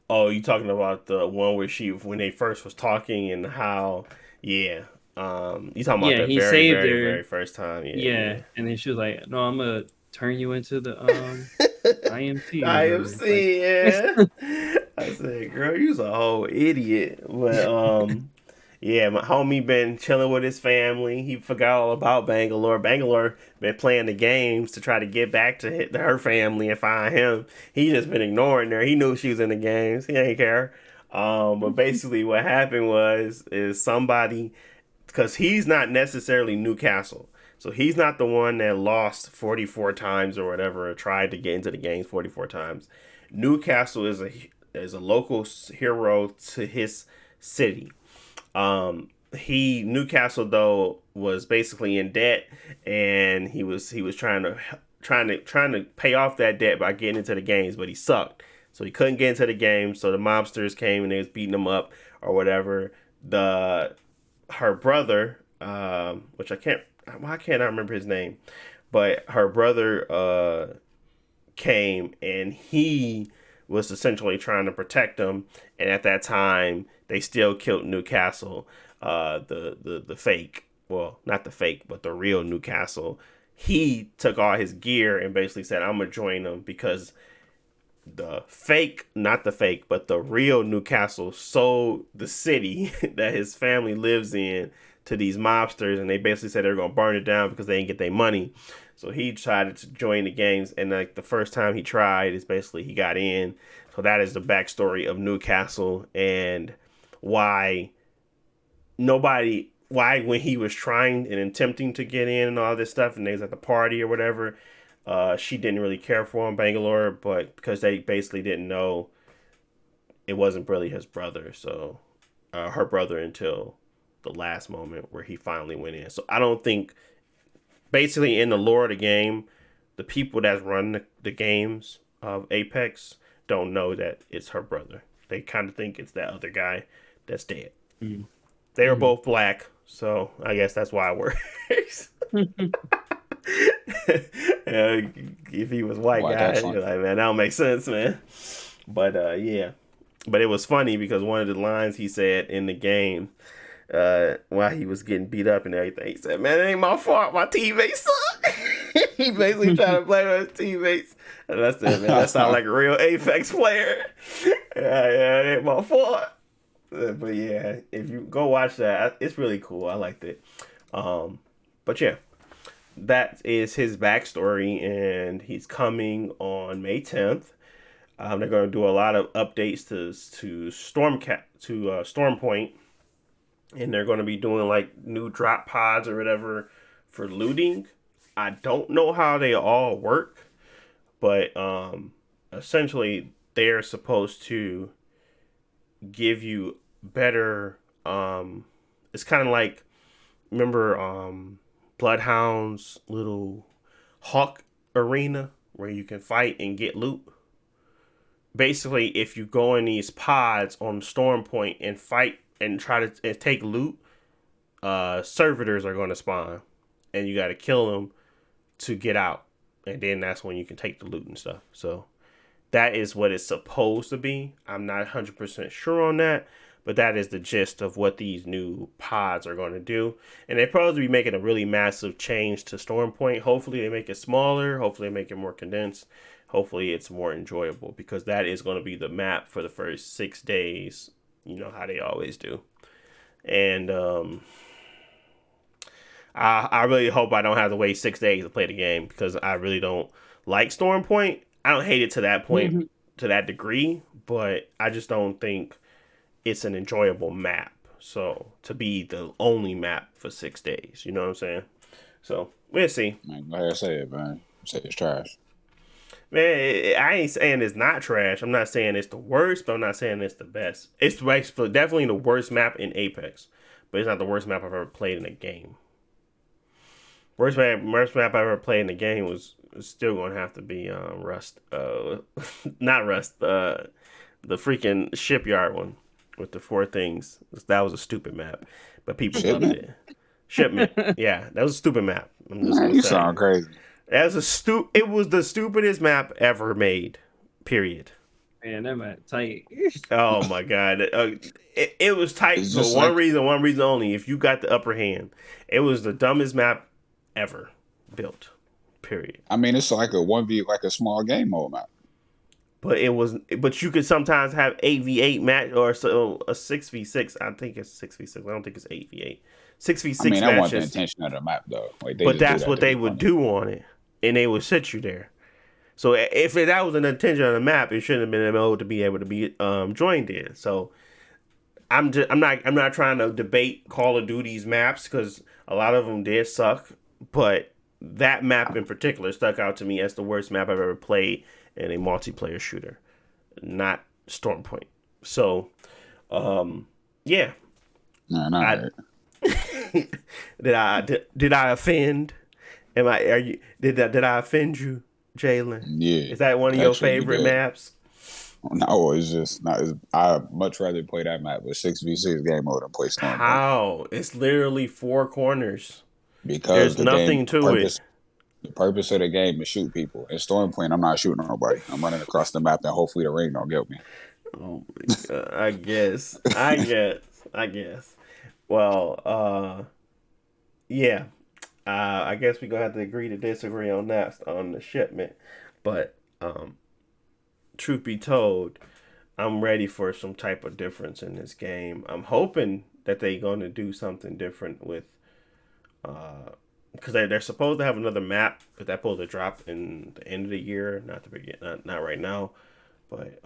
Oh, you talking about the one where when they first was talking and how, yeah. You talking about Yeah, the he very, saved very, her. very first time. Yeah, Yeah, and then she was like, "No, I'm gonna turn you into the yeah. IMT or whatever." It's like, IFC, yeah. I said, girl, you's a whole idiot. But yeah, my homie been chilling with his family. He forgot all about Bangalore. Bangalore been playing the games to try to get back to her family and find him. He just been ignoring her. He knew she was in the games. He ain't care. But basically, what happened is somebody, because he's not necessarily Newcastle. So he's not the one that lost 44 times or whatever, or tried to get into the games 44 times. Newcastle is a local hero to his city. He Newcastle though was basically in debt, and he was trying to pay off that debt by getting into the games, but he sucked, so he couldn't get into the game. So the mobsters came and they was beating him up or whatever. The Her brother, which why can't I remember his name, but her brother came and he was essentially trying to protect them. And at that time, they still killed Newcastle, the fake, well, not the fake, but the real Newcastle. He took all his gear and basically said, "I'm gonna join them," because the fake, not the fake, but the real Newcastle sold the city that his family lives in to these mobsters, and they basically said they're gonna burn it down because they didn't get their money. So he tried to join the games, and like the first time he tried, is basically he got in. So that is the backstory of Newcastle and why why when he was trying and attempting to get in and all this stuff, and they was at the party or whatever, she didn't really care for him, Bangalore, but because they basically didn't know it wasn't really his brother, so her brother, until the last moment where he finally went in. So I don't think, basically in the lore of the game, the people that run the games of Apex don't know that it's her brother. They kind of think it's that other guy that's dead. mm, They are mm. both black, so I guess that's why it works. If he was white Why guy, that's funny. you're like, man, that don't make sense, man. But yeah, but it was funny because one of the lines he said in the game, while he was getting beat up and everything, he said, "Man, it ain't my fault. My teammates suck." He basically trying to blame his teammates. And I said, "Man, that sounds like a real Apex player." Yeah, it ain't my fault. But yeah, if you go watch that, it's really cool. I liked it. But yeah, that is his backstory, and he's coming on May 10th. They're going to do a lot of updates to Storm Point, and they're going to be doing like new drop pods or whatever for looting. I don't know how they all work, but essentially they're supposed to give you better. It's kind of like, remember Bloodhound's little Hawk Arena where you can fight and get loot. Basically, if you go in these pods on Storm Point and fight and try to and take loot, servitors are going to spawn, and you got to kill them to get out, and then that's when you can take the loot and stuff. So that is what it's supposed to be. I'm not 100% sure on that, but that is the gist of what these new pods are going to do. And they're probably be making a really massive change to Storm Point. Hopefully they make it smaller. Hopefully they make it more condensed. Hopefully it's more enjoyable, because that is going to be the map for the first 6 days. You know how they always do. And I really hope I don't have to wait 6 days to play the game, because I really don't like Storm Point. I don't hate it to that point, to that degree, but I just don't think it's an enjoyable map. So to be the only map for 6 days, you know what I'm saying? So we'll see. Man, like I said, man, say it's trash. Man, I ain't saying it's not trash. I'm not saying it's the worst, but I'm not saying it's the best. It's definitely the worst map in Apex, but it's not the worst map I've ever played in a game. Worst map I ever played in the game was still going to have to be Rust. Not Rust. The freaking Shipyard one with the 4 things. That was a stupid map, but people loved it. Shipment. Yeah, that was a stupid map. I'm just Man, you sound crazy. It was the stupidest map ever made. Period. Man, that map tight. Oh my god, it was tight It's for just one like- reason only. If you got the upper hand, it was the dumbest map ever built. Period. I mean, it's like a 1v, like a small game mode map. But you could sometimes have 8v8 match or so a 6v6. I think it's 6v6. I don't think it's 8v8. 6v6 I mean, that wasn't the matches. intention of the map, though. Like, they But just do that's that what to they be would funny. do on it, and they would sit you there. So if that was an intention of the map, it shouldn't have been able to be joined in. So I'm not trying to debate Call of Duty's maps, because a lot of them did suck, but that map in particular stuck out to me as the worst map I've ever played in a multiplayer shooter, not Storm Point. So yeah. Nah, not right. Did I offend? Did I offend you, Jalen? Yeah. Is that one of your Actually, you favorite did. maps? No, it's just not. I'd much rather play that map with 6v6 game mode than play Storm Point. How? It's literally 4 corners. Because There's nothing to it. The purpose of the game is shoot people. In Storm Point, I'm not shooting nobody. I'm running across the map, and hopefully the ring don't get me. Oh my god! I guess. Well, yeah. I guess we're gonna have to agree to disagree on that, on the shipment. But truth be told, I'm ready for some type of difference in this game. I'm hoping that they're gonna do something different with because they're supposed to have another map, but that's supposed to drop in the end of the year, not right now. But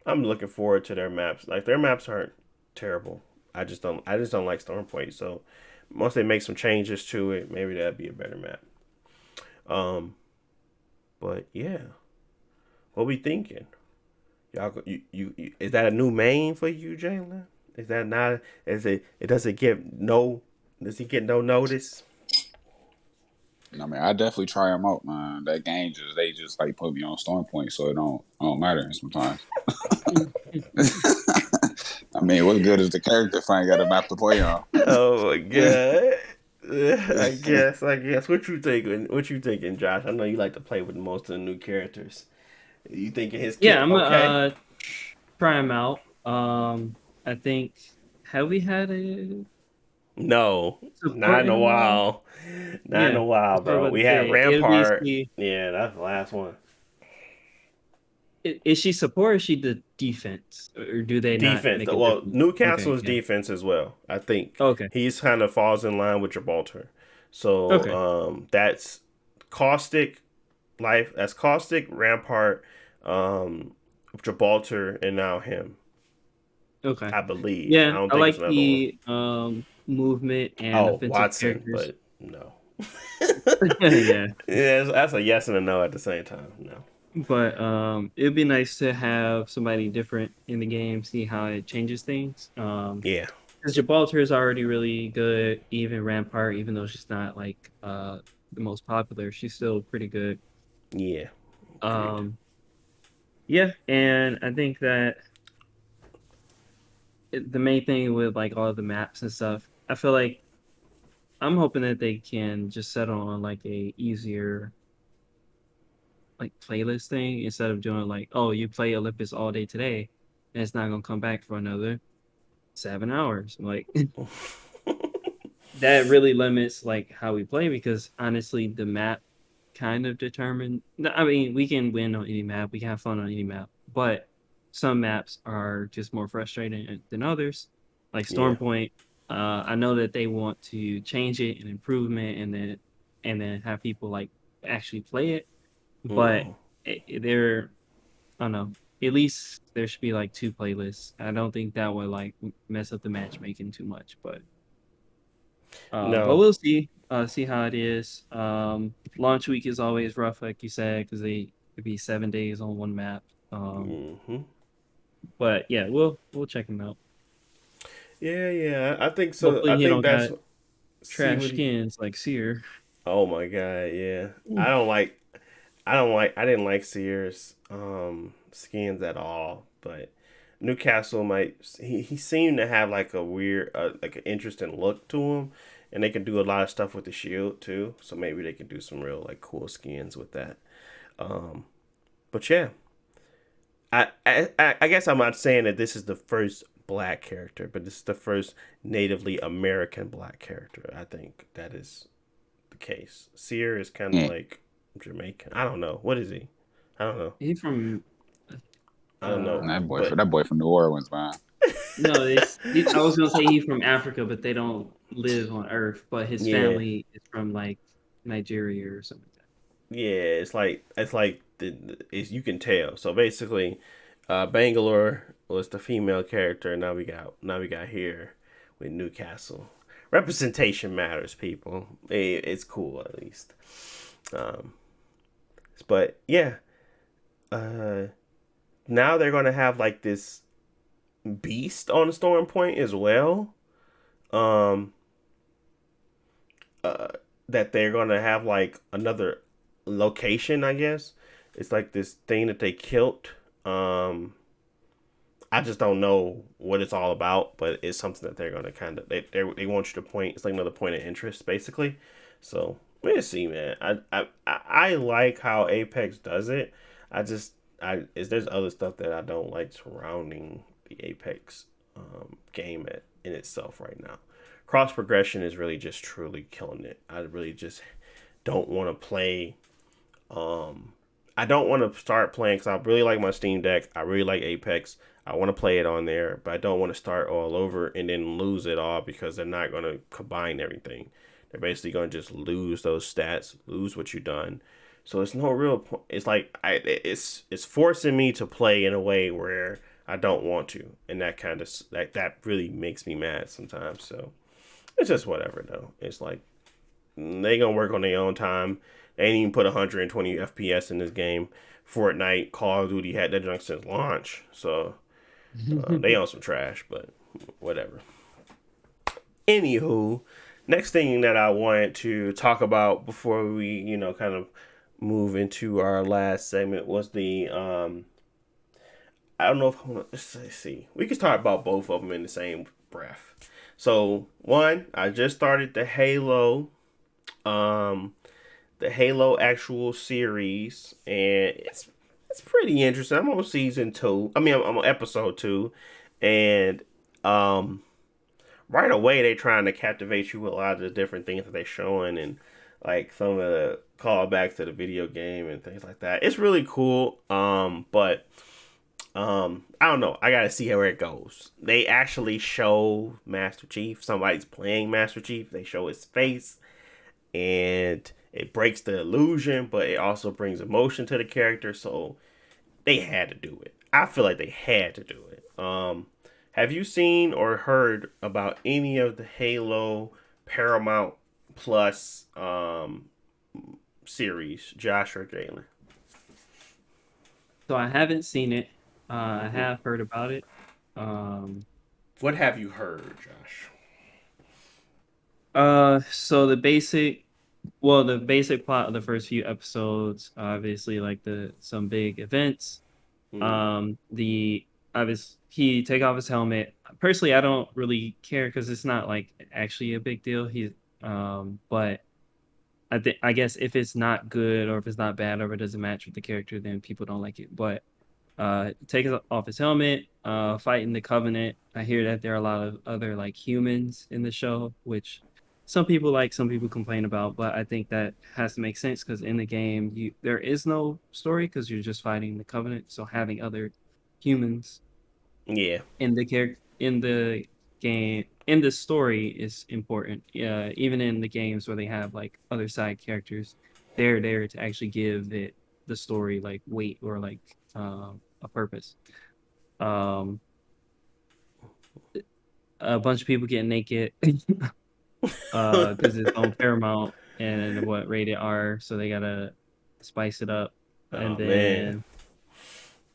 I'm looking forward to their maps. Like, their maps aren't terrible. I just don't like Storm Point. So once they make some changes to it, maybe that'd be a better map. But yeah, what we thinking? Y'all, you is that a new main for you, Jalen? Is that not? Is it? Does he get no notice? I mean, I definitely try them out, man. That game they just like put me on Storm Point, so it don't matter sometimes. I mean, what good is the character if I ain't got a map to play on? Oh my god. I guess. What you thinking, Josh? I know you like to play with most of the new characters. You thinking his kit? Yeah, I'm okay? gonna try him out. I think, have we had a No, support not in a in while. Not in Yeah, a while, that's what I bro. was We about to had say. Rampart. LBC. Yeah, that's the last one. Is she support or is she the defense? Or do they not Defense. make a Well, difference? Newcastle Okay, is yeah. defense as well. I think Okay. he's kind of falls in line with Gibraltar. So Okay. that's Caustic, That's Caustic, Rampart, Gibraltar, and now him. Okay. I believe. I Yeah, don't I think like it's another one. the movement and Oh, offensive Watson, characters. but no. Yeah. Yeah, that's a yes and a no at the same time. No. But it'd be nice to have somebody different in the game, see how it changes things. Yeah. Because Gibraltar is already really good, even Rampart, even though she's not like the most popular, she's still pretty good. Yeah, agreed. Um, yeah, and I think that the main thing with like all the maps and stuff, I feel like I'm hoping that they can just settle on like a easier like playlist thing instead of doing like, oh, you play Olympus all day today, and it's not gonna come back for another 7 hours. Like that really limits like how we play because honestly, the map kind of determine. No, I mean, we can win on any map, we can have fun on any map, but some maps are just more frustrating than others, like Yeah. Stormpoint. I know that they want to change it and improvement, and then have people like actually play it, but Mm. they're I don't know. At least there should be like two playlists. I don't think that would like mess up the matchmaking too much, but No. we'll see. See how it is. Launch week is always rough, like you said, because they could be 7 days on one map. Hmm. But yeah, we'll check them out. Yeah, yeah. I think so. Hopefully I he think don't that's got see trash what he. skins like Seer. Oh my god, yeah. Ooh. I didn't like Sears skins at all, but Newcastle might he seemed to have like a weird like an interesting look to him, and they can do a lot of stuff with the shield too, so maybe they can do some real like cool skins with that. Um but yeah, I guess I'm not saying that this is the first black character, but this is the first natively American black character. I think that is the case. Sear is kind of Yeah. like Jamaican. I don't know. What is he? I don't know. He from I don't know. And that boy But that boy from New Orleans, man. no, I was gonna say he's from Africa, but they don't live on Earth. But his yeah, family is from like Nigeria or something like yeah. It's like it's you can tell. So basically, Bangalore was the female character. Now we got here with Newcastle. Representation matters, people. It's cool at least. Um, but yeah, uh, now they're gonna have like this beast on Storm Point as well. Um, uh, that they're gonna have like another location. I guess it's like this thing that they killed. Um, I just don't know what it's all about, but it's something that they're gonna kind of they want you to point. It's like another point of interest, basically. So we'll see, man. I like how Apex does it. I just I is there's other stuff that I don't like surrounding the Apex game in itself right now. Cross progression is really just truly killing it. I really just don't want to play. Um, I don't want to start playing because I really like my Steam Deck. I really like Apex. I want to play it on there, but I don't want to start all over and then lose it all because they're not going to combine everything. They're basically going to just lose those stats, lose what you've done. So it's no real point. It's like it's forcing me to play in a way where I don't want to, and that kind of that really makes me mad sometimes. So it's just whatever though. It's like they gonna work on their own time. They ain't even put 120 FPS in this game. Fortnite, Call of Duty had that junk since launch, so they that. on some trash. But whatever. Anywho, next thing that I wanted to talk about before we, kind of move into our last segment was the I don't know if I want to see. We could talk about both of them in the same breath. So one, I just started um, the Halo actual series, and it's pretty interesting. I'm on season two. I mean, I'm on episode two, and um, right away they trying to captivate you with a lot of the different things that they showing, and like some of the callbacks to the video game and things like that. It's really cool. But I don't know. I gotta see where it goes. They actually show Master Chief. Somebody's playing Master Chief. They show his face, and it breaks the illusion, but it also brings emotion to the character. So they had to do it. I feel like they had to do it. Have you seen or heard about any of the Halo Paramount Plus series, Josh or Jalen? So I haven't seen it. I have heard about it. Um, What have you heard, Josh? so the basic. Well, the basic plot of the first few episodes, obviously, like some big events. Mm. The obvious he take off his helmet. Personally, I don't really care because it's not like actually a big deal. But I guess if it's not good or if it's not bad or if it doesn't match with the character, then people don't like it. But take off his helmet, fighting the Covenant. I hear that there are a lot of other like humans in the show, which some people like, some people complain about, but I think that has to make sense because in the game, there is no story because you're just fighting the Covenant. So having other humans Yeah. in the game in the story is important. Yeah, even in the games where they have like other side characters, they're there to actually give it the story like weight or like a purpose. Um, a bunch of people getting naked because it's on Paramount and what rated R, so they gotta spice it up. And Oh man. then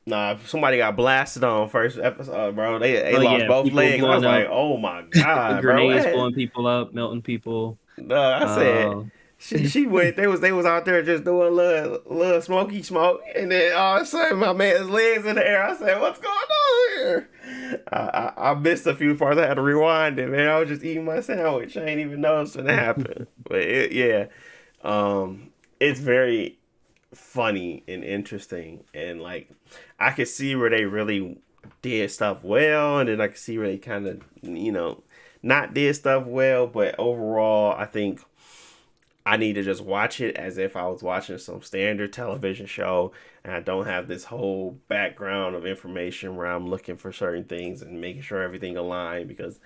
Nah, somebody got blasted on first episode, bro. They oh lost yeah, both people legs. I was blowing like, up, oh my god, bro. grenades blowing people up, melting people. I said Uh, she went. They was out there just doing little smoky smoke, and then all of a sudden my man's legs in the air. I said, what's going on here? I missed a few parts. I had to rewind it, man. I was just eating my sandwich. I ain't even noticing it happen. But yeah, it's very funny and interesting, and like I could see where they really did stuff well, and then I could see where they kind of not did stuff well. But overall, I think I need to just watch it as if I was watching some standard television show, and I don't have this whole background of information where I'm looking for certain things and making sure everything aligned, because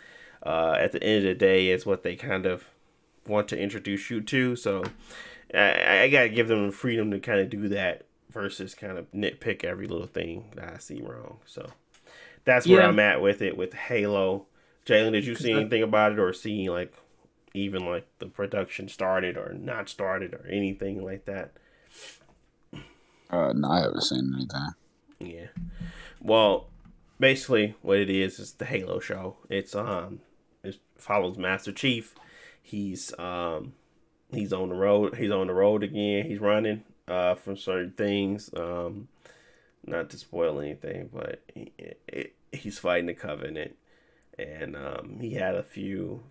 at the end of the day, it's what they kind of want to introduce you to. So I gotta give them the freedom to kind of do that versus kind of nitpick every little thing that I see wrong. So that's where yeah, I'm at with it with Halo. Jalen, did you because see anything about it, or see like even like the production started or not started or anything like that? No, I haven't seen anything. Yeah. Well, basically what it is the Halo show. It follows Master Chief. He's on the road. He's on the road again. He's running from certain things. Not to spoil anything, but he's fighting the Covenant, and he had a few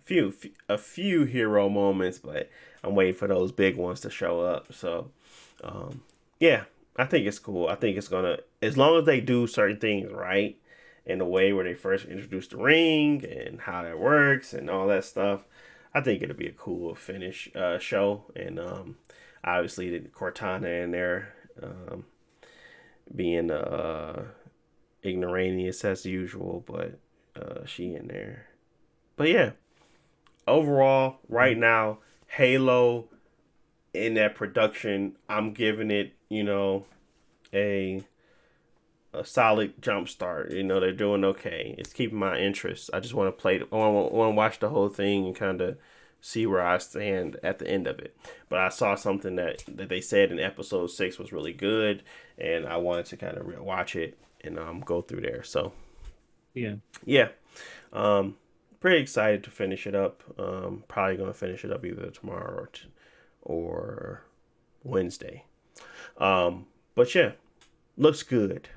hero moments, but I'm waiting for those big ones to show up. So, yeah, I think it's cool. I think it's gonna, as long as they do certain things right in the way where they first introduced the ring and how that works and all that stuff. I think it'll be a cool finish show, and obviously the Cortana in there being ignoramus as usual, but she in there. But yeah, overall, right now, Halo in that production, I'm giving it, a a solid jump start. They're doing okay. It's keeping my interest. I just want to play. I want to watch the whole thing and kind of see where I stand at the end of it. But I saw something that they said in episode 6 was really good, and I wanted to kind of watch it and go through there. So yeah. yeah, um, pretty excited to finish it up. Probably gonna finish it up either tomorrow or Wednesday. But yeah, looks good.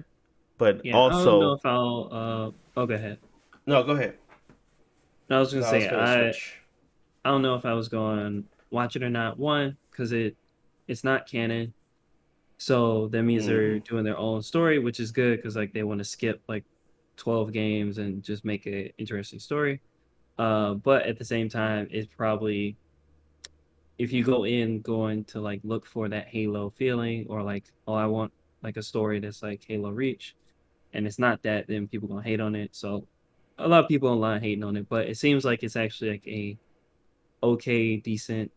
But Yeah, I don't know also, if I'll. Oh, go ahead. no, go ahead. No, I was gonna I was say finna switch. I don't know if I was going to watch it or not. One, because it's not canon, so that means Mm. they're doing their own story, which is good because like they want to skip like 12 games and just make an interesting story. But at the same time, it's probably if you go in going to like look for that Halo feeling or like oh I want like a story that's like Halo Reach and it's not that, then people gonna hate on it. So a lot of people online hating on it, but it seems like it's actually like a okay, decent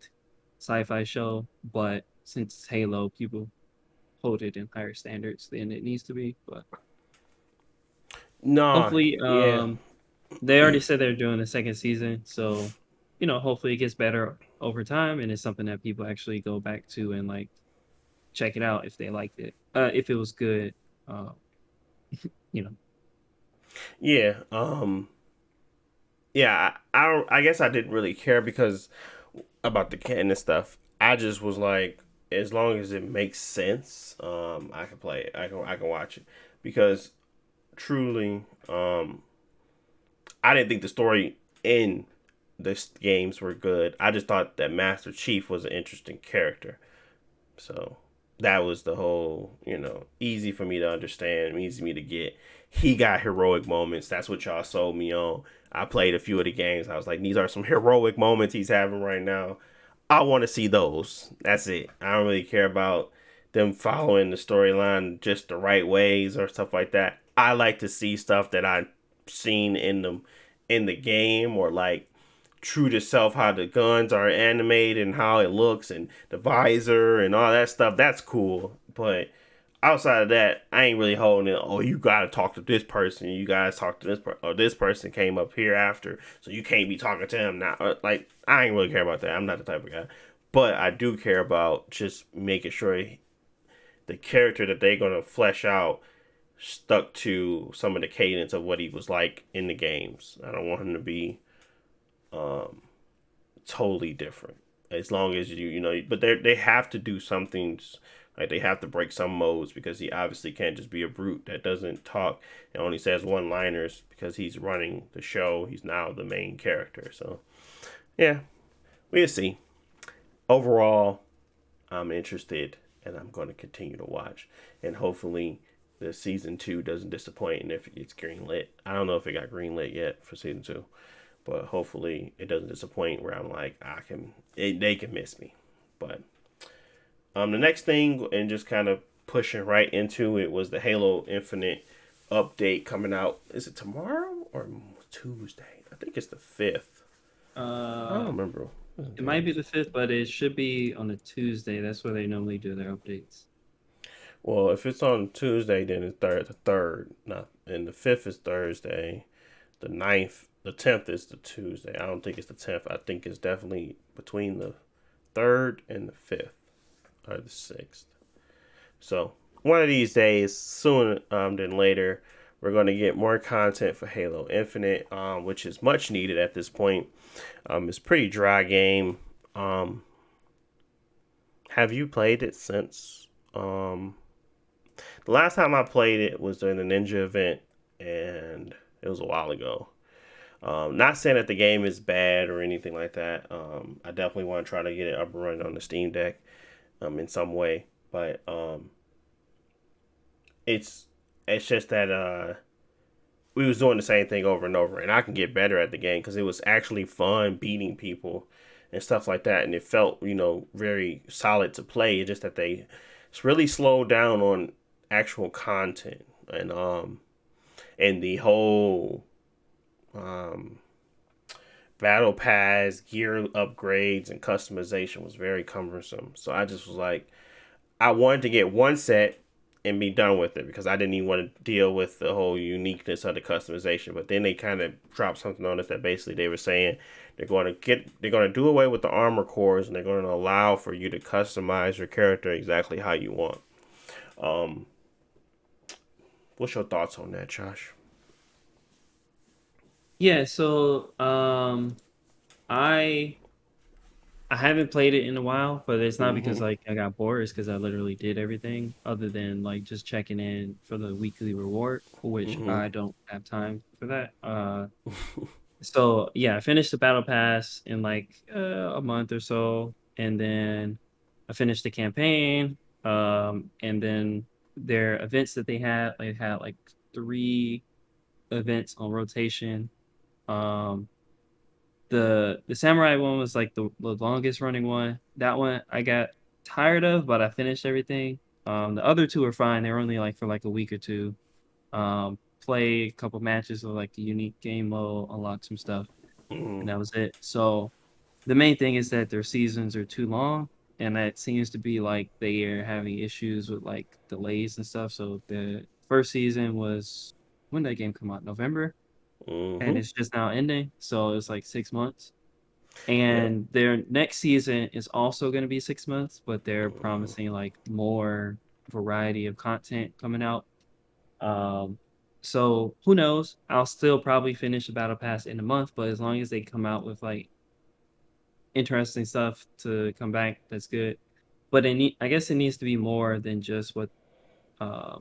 sci-fi show. But since it's Halo, people hold it in higher standards than it needs to be. But Nah, hopefully, yeah. they already said they're doing a second season, so hopefully it gets better over time, and it's something that people actually go back to and like check it out if they liked it, if it was good. Uh, you know, Yeah. Yeah, I guess I didn't really care because about the canon stuff. I just was like, as long as it makes sense, I can play it. I can watch it because truly, I didn't think the story in the games were good. I just thought that Master Chief was an interesting character. So that was the whole, easy for me to understand, easy for me to get. He got heroic moments. That's what y'all sold me on. I played a few of the games. I was like, these are some heroic moments he's having right now. I want to see those. That's it. I don't really care about them following the storyline just the right ways or stuff like that. I like to see stuff that I've seen in the game, or like true to self, how the guns are animated and how it looks and the visor and all that stuff. That's cool. But outside of that, I ain't really holding it. Oh, you gotta talk to this person. You guys talk to this person. Or this person came up here after, so you can't be talking to him now. Like, I ain't really care about that. I'm not the type of guy. But I do care about just making sure the character that they're gonna flesh out stuck to some of the cadence of what he was like in the games. I don't want him to be um totally different. As long as but they have to do some things. Like, they have to break some modes because he obviously can't just be a brute that doesn't talk and only says one liners because he's running the show. He's now the main character. So yeah, we'll see. Overall, I'm interested and I'm going to continue to watch. And hopefully the season 2 doesn't disappoint, and if it gets greenlit. I don't know if it got greenlit yet for season 2. But hopefully it doesn't disappoint where I'm like, they can miss me. But the next thing, and just kind of pushing right into it, was the Halo Infinite update coming out. Is it tomorrow or Tuesday? I think it's the 5th. I don't remember. It might be the 5th, but it should be on a Tuesday. That's where they normally do their updates. Well, if it's on Tuesday, then it's the third. Not, and the 5th is Thursday. The 9th, the 10th is the Tuesday. I don't think it's the 10th. I think it's definitely between the 3rd and the 5th or the 6th. So one of these days, sooner than later, we're going to get more content for Halo Infinite, which is much needed at this point. It's a pretty dry game. Have you played it since? The last time I played it was during the Ninja event, and it was a while ago. Not saying that the game is bad or anything like that. I definitely want to try to get it up and running on the Steam Deck in some way. But it's just that we was doing the same thing over and over, and I can get better at the game because it was actually fun beating people and stuff like that, and it felt very solid to play. It's just that it's really slowed down on actual content, and the whole battle pass, gear upgrades, and customization was very cumbersome. So I just was like, I wanted to get one set and be done with it because I didn't even want to deal with the whole uniqueness of the customization. But then they kind of dropped something on us that basically they were saying they're going to do away with the armor cores, and they're going to allow for you to customize your character exactly how you want. What's your thoughts on that, Josh? Yeah, so I haven't played it in a while, but it's not because like I got bored. It's because I literally did everything other than like just checking in for the weekly reward, which I don't have time for that. So yeah, I finished the battle pass in like a month or so, and then I finished the campaign. And then their events that they had like 3 events on rotation. Um, the samurai one was like the longest running one. That one I got tired of, but I finished everything. The other 2 are fine. They were only like for like a week or 2. Play a couple matches of like the unique game mode, unlock some stuff, and that was it. So the main thing is that their seasons are too long, and that seems to be like they are having issues with like delays and stuff. So the first season was, when did that game come out? November, and it's just now ending. So it's like 6 months. Yep. And their next season is also going to be 6 months, but they're promising like more variety of content coming out. Um, so who knows? I'll still probably finish the battle pass in a month, but as long as they come out with like interesting stuff to come back. That's good, but I guess it needs to be more than just what uh,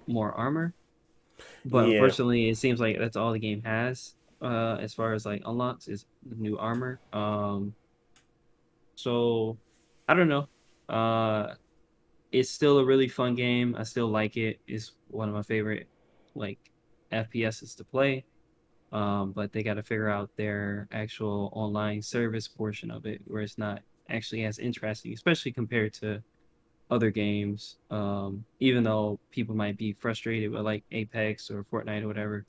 more armor. But Yeah, unfortunately, it seems like that's all the game has as far as like unlocks is the new armor. So I don't know. It's still a really fun game. I still like it. It's one of my favorite like FPSs to play. But they got to figure out their actual online service portion of it, where it's not actually as interesting, especially compared to other games. Even though people might be frustrated with like Apex or Fortnite or whatever,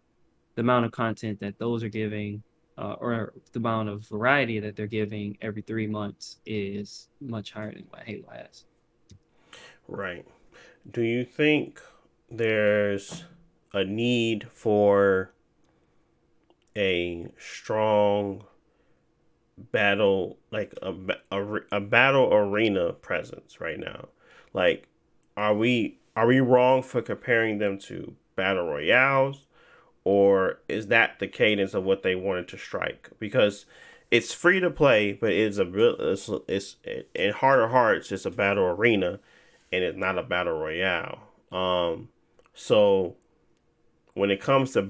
the amount of content that those are giving, or the amount of variety that they're giving every 3 months is much higher than what Halo has. right. Do you think there's a need for a strong battle, like a battle arena presence right now? Like, are we wrong for comparing them to battle royales, or is that the cadence of what they wanted to strike? Because it's free to play, but it's a real it's in heart of hearts it's a battle arena, and it's not a battle royale. So when it comes to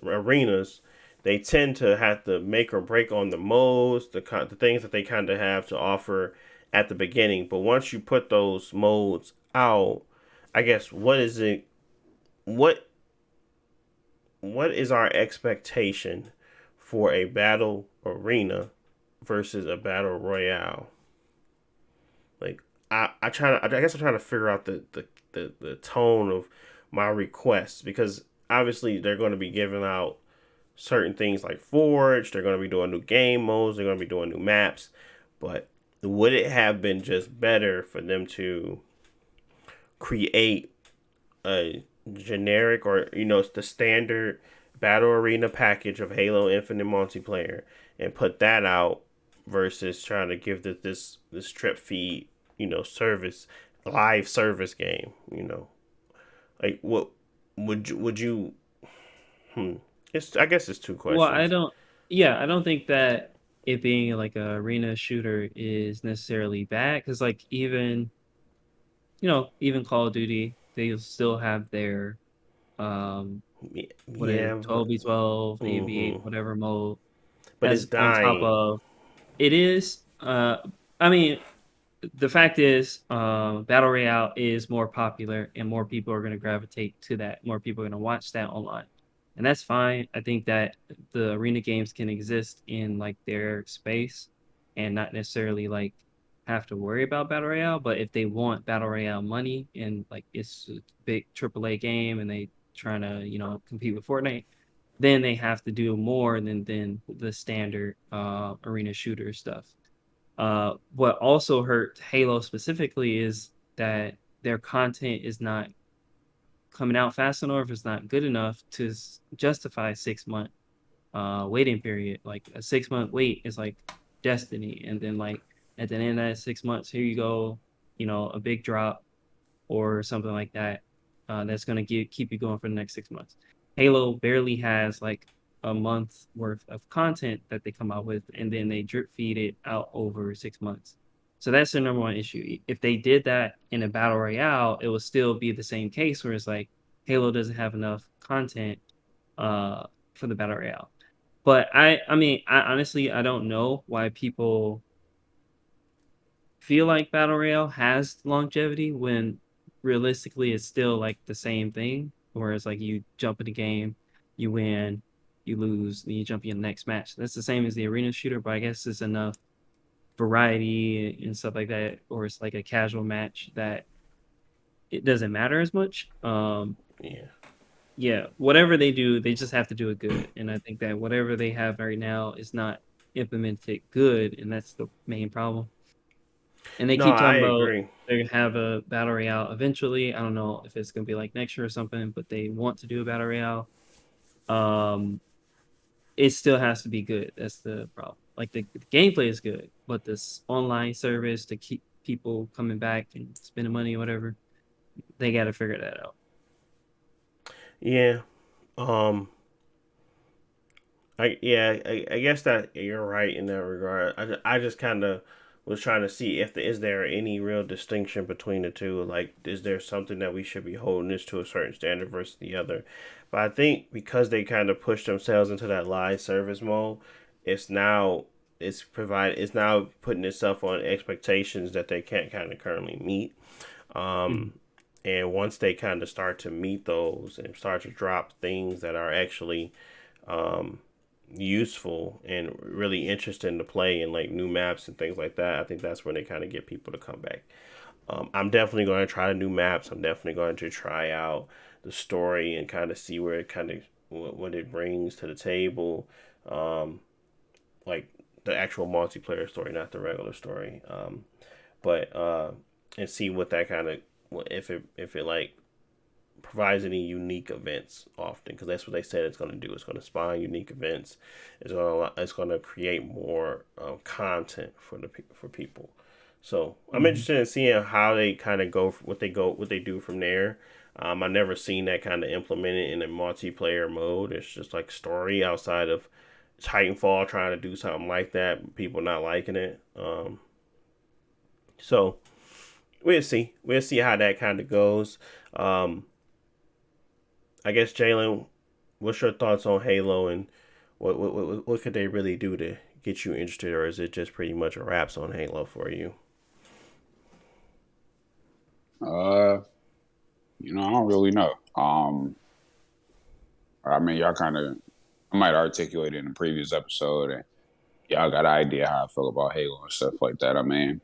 arenas, they tend to have to make or break on the modes, the things that they kind of have to offer at the beginning. But once you put those modes out, I guess what what is our expectation for a battle arena versus a battle royale? Like I guess I'm trying to figure out the tone of my requests, because obviously they're going to be giving out certain things like Forge. They're going to be doing new game modes. They're going to be doing new maps. But would it have been just better for them to create a generic, or the standard battle arena package of Halo Infinite multiplayer, and put that out, versus trying to give this trip feed, service, live service game? Like, what would you? Hmm. I guess it's two Well, questions. I don't think that it being like a arena shooter is necessarily bad because like even Call of Duty, they still have their what is Yeah, it, but 12v12, 8v8, hmm whatever mode but it's as on top dying. of it is I mean the fact is battle royale is more popular and more people are going to gravitate to that. More people are going to watch that online, and that's fine. I think that the arena games can exist in like their space and not necessarily like have to worry about battle royale. But if they want battle royale money and like it's a big AAA game and they trying to compete with Fortnite, then they have to do more than the standard arena shooter stuff. What also hurt Halo specifically is that their content is not coming out fast enough. It's not good enough to justify 6 month waiting period. Like a 6 month wait is like Destiny, and then like at the end of that 6 months, here you go, a big drop or something like that. That's gonna keep you going for the next 6 months. Halo barely has like a month worth of content that they come out with, and then they drip feed it out over 6 months. So that's the number one issue. If they did that in a battle royale, it would still be the same case where it's like Halo doesn't have enough content uh, for the battle royale. But I mean, I honestly I don't know why people feel like battle royale has longevity when realistically it's still like the same thing. Whereas like you jump in the game, you win, you lose, then you jump in the next match. That's the same as the arena shooter, but I guess it's enough variety and stuff like that, or it's like a casual match that it doesn't matter as much. Yeah. Yeah, whatever they do, they just have to do it good. And I think that whatever they have right now is not implemented good, and that's the main problem. And they No, keep I talking about agree. they're gonna have a battle royale eventually. I don't know if it's gonna be like next year or something, but they want to do a battle royale. Um, it still has to be good. That's the problem. Like the gameplay is good, but this online service to keep people coming back and spending money or whatever, they got to figure that out. Yeah. Um. I guess that you're right in that regard. I just kind of was trying to see if is there any real distinction between the two. Like, is there something that we should be holding this to a certain standard versus the other? But I think because they kind of pushed themselves into that live service mode, it's now it's now putting itself on expectations that they can't kind of currently meet. Mm. Um, and once they kind of start to meet those and start to drop things that are actually um, useful and really interesting to play and like new maps and things like that, I think that's when they kind of get people to come back. I'm definitely going to try the new maps. I'm definitely going to try out the story and kind of see where it kind of what it brings to the table, um, like the actual multiplayer story, not the regular story. But and see what that kind of if it like provides any unique events often, because that's what they said it's going to do. It's going to spawn unique events. It's going to create more content for for people. So I'm Mm-hmm. interested in seeing how they kind of what they do from there. I never seen that kind of implemented in a multiplayer mode. It's just like story outside of Titanfall trying to do something like that. People not liking it. So we'll see. We'll see how that kind of goes. Um, I guess Jalen, what's your thoughts on Halo and what could they really do to get you interested, or is it just pretty much a wraps on Halo for you? Uh, I don't really know. I mean, y'all kind of, I might articulate it in a previous episode, and y'all got an idea how I feel about Halo and stuff like that. I mean,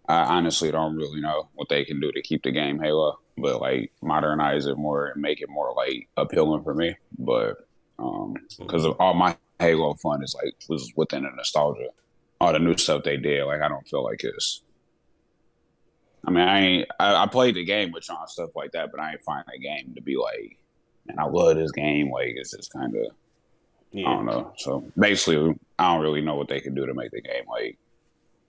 I honestly don't really know what they can do to keep the game Halo, but like modernize it more and make it more like appealing for me. But because Mm-hmm. of all my Halo fun is like was within the nostalgia, all the new stuff they did, like I don't feel like it's. I mean, I played the game with y'all and stuff like that, but I ain't find the game to be like, man, I love this game. Like it's just kind of I Yeah, don't know. So basically, I don't really know what they can do to make the game like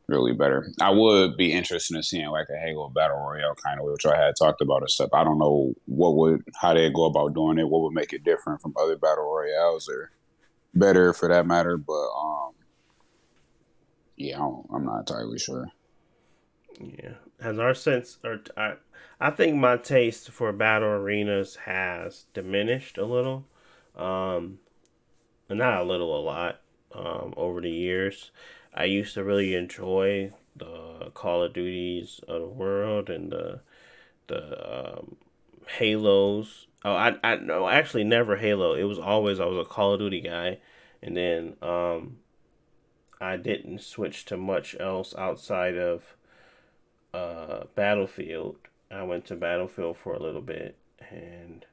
really better. I would be interested in seeing like a Halo Battle Royale kind of, which I had talked about and stuff. I don't know how they go about doing it, what would make it different from other Battle Royales or better for that matter. But yeah, I'm not entirely sure. yeah. Has our sense, or I think my taste for battle arenas has diminished a little. Um, Not a little, a lot. Over the years, I used to really enjoy the Call of Duties of the world and the Halos. Oh, I no, actually never Halo. It was always I was a Call of Duty guy, and then I didn't switch to much else outside of Battlefield. I went to Battlefield for a little bit, and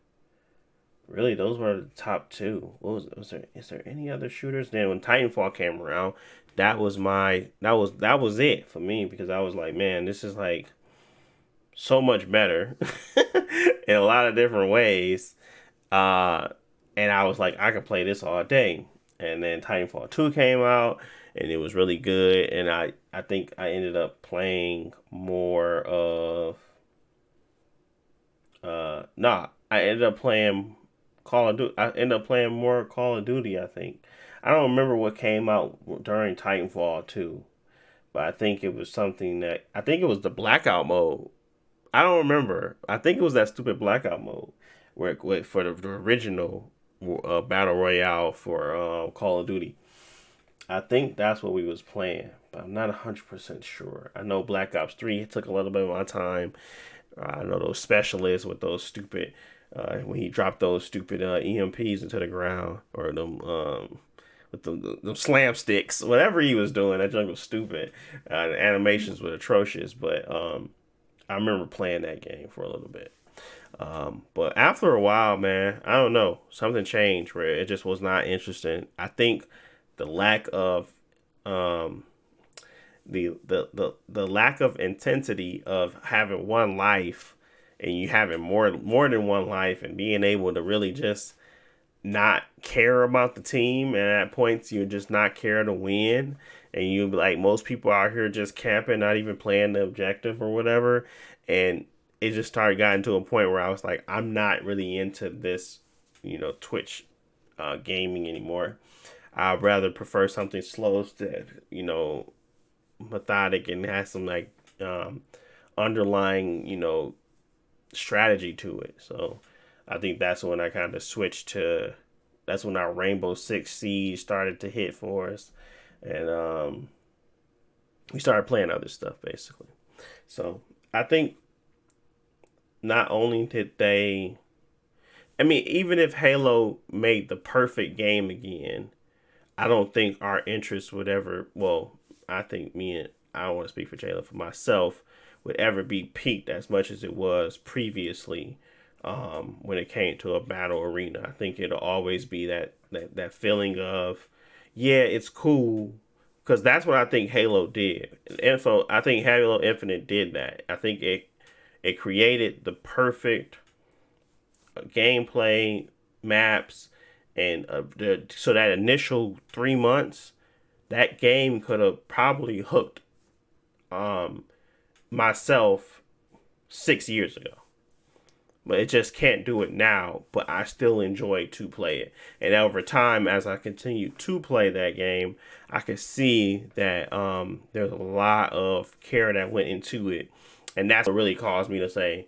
really those were the top two. Was there? Is there any other shooters? Then when Titanfall came around, that was it for me, because I was like, man, this is like so much better in a lot of different ways. Uh, and I was like, I could play this all day. And then Titanfall 2 came out, and it was really good. And I think I ended up playing more of nah, I ended up playing Call of Duty. I ended up playing more Call of Duty, I think. I don't remember what came out during Titanfall 2, but I think it was something that I think it was the blackout mode. I don't remember. I think it was that stupid blackout mode where for the original battle royale for Call of Duty. I think that's what we was playing, but I'm not 100% sure. I know Black Ops 3 took a little bit of my time. I know those specialists with those stupid when he dropped those stupid EMPs into the ground, or them with them slam sticks, whatever he was doing. That junk was stupid. The animations were atrocious, but I remember playing that game for a little bit. But after a while, man, I don't know, something changed where it just was not interesting. I think the lack of um, the lack of intensity of having one life, and you having more than one life, and being able to really just not care about the team, and at points you just not care to win, and you like most people out here just camping, not even playing the objective or whatever. And it just started getting to a point where I was like, I'm not really into this, Twitch gaming anymore. I'd rather prefer something slow that methodic and has some like underlying strategy to it. So I think that's when I kind of switched to. That's when our Rainbow Six Siege started to hit for us, and we started playing other stuff basically. So I think not only did they, I mean, even if Halo made the perfect game again, I don't think our interest would ever. Well, I think me and I don't want to speak for Jayla, for myself, would ever be peaked as much as it was previously. When it came to a battle arena, I think it'll always be that feeling of, yeah, it's cool, because that's what I think Halo did. And so I think Halo Infinite did that. I think it created the perfect gameplay, maps, and so that initial 3 months, that game could have probably hooked um, myself 6 years ago. But it just can't do it now. But I still enjoy to play it. And over time, as I continue to play that game, I can see that there's a lot of care that went into it. And that's what really caused me to say,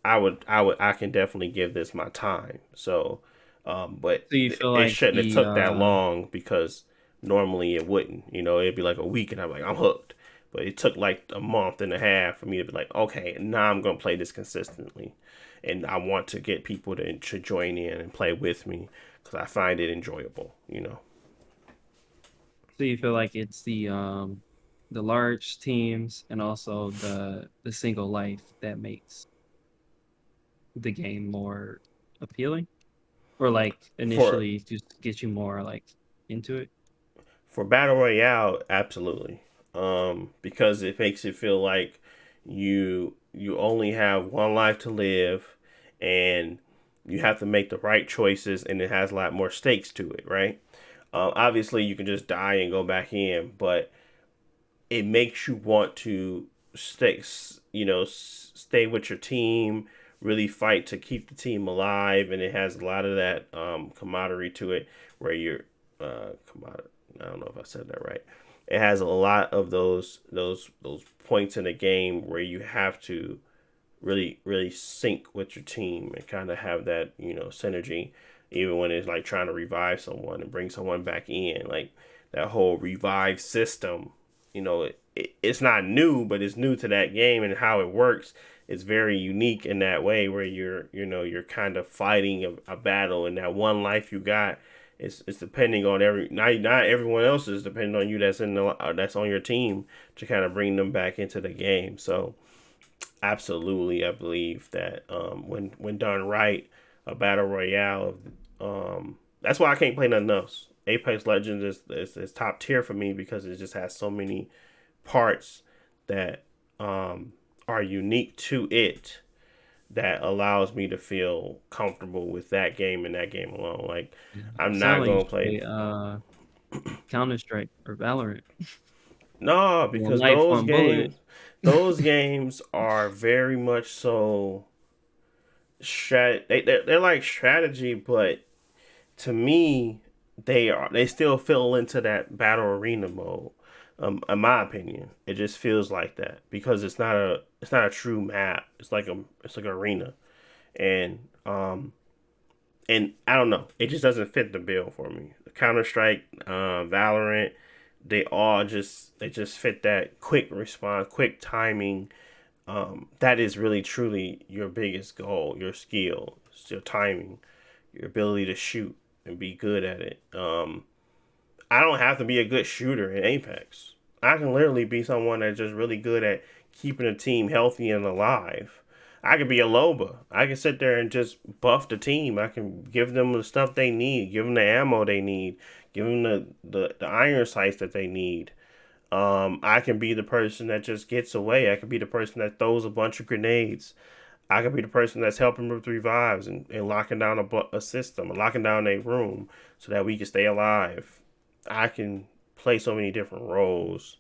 I can definitely give this my time. So, but So you feel it like shouldn't have the took that long, because normally it wouldn't. It'd be like a week and I'm like, I'm hooked. But it took like a month and a half for me to be like, okay, now I'm gonna play this consistently, and I want to get people to join in and play with me because I find it enjoyable. so you feel like it's the large teams and also the single life that makes the game more appealing, or like For initially just get you more like into it. for battle royale, absolutely, because it makes it feel like you only have one life to live, and you have to make the right choices, and it has a lot more stakes to it, right? Obviously, you can just die and go back in, but it makes you want to stay with your team, really fight to keep the team alive, and it has a lot of that camaraderie to it, where you're camaraderie. I don't know if I said that right. It has a lot of those points in the game where you have to really sync with your team and kind of have that synergy, even when it's like trying to revive someone and bring someone back in, like that whole revive system. It's not new, but it's new to that game, and how it works is very unique in that way, where you're kind of fighting a battle, and that one life you got, it's depending on not everyone else is depending on you, that's on your team, to kind of bring them back into the game. So absolutely, I believe that when done right, a battle royale, that's why I can't play nothing else. Apex Legends is top tier for me, because it just has so many parts that are unique to it, that allows me to feel comfortable with that game and that game alone. Like, I'm Sound not like you gonna should play. play Counter Strike or Valorant. No, One because life, those one bullet. games, those games are very much so they're like strategy, but to me, they still fell into that battle arena mode. In my opinion, it just feels like that, because it's not a true map. It's like an arena, and I don't know. It just doesn't fit the bill for me. Counter Strike, Valorant, they just fit that quick response, quick timing. That is really truly your biggest goal. Your skill, your timing, your ability to shoot and be good at it. I don't have to be a good shooter in Apex. I can literally be someone that's just really good at keeping a team healthy and alive. I could be a Loba. I can sit there and just buff the team. I can give them the stuff they need, give them the ammo they need, give them the iron sights that they need. I can be the person that just gets away. I can be the person that throws a bunch of grenades. I could be the person that's helping with revives, and locking down a system, and locking down a room, so that we can stay alive. I can play so many different roles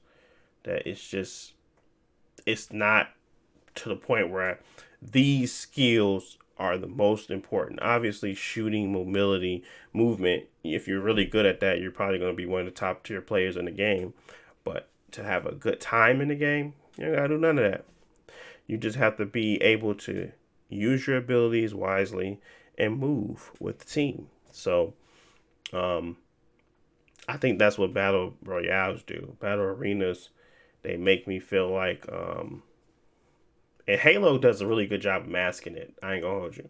that it's not to the point where these skills are the most important. Obviously, shooting, mobility, movement. If you're really good at that, you're probably going to be one of the top tier players in the game. But to have a good time in the game, you don't gotta do none of that. You just have to be able to use your abilities wisely and move with the team. So, um, I think that's what battle royales do. Battle arenas, they make me feel like, and Halo does a really good job of masking it. I ain't gonna hold you.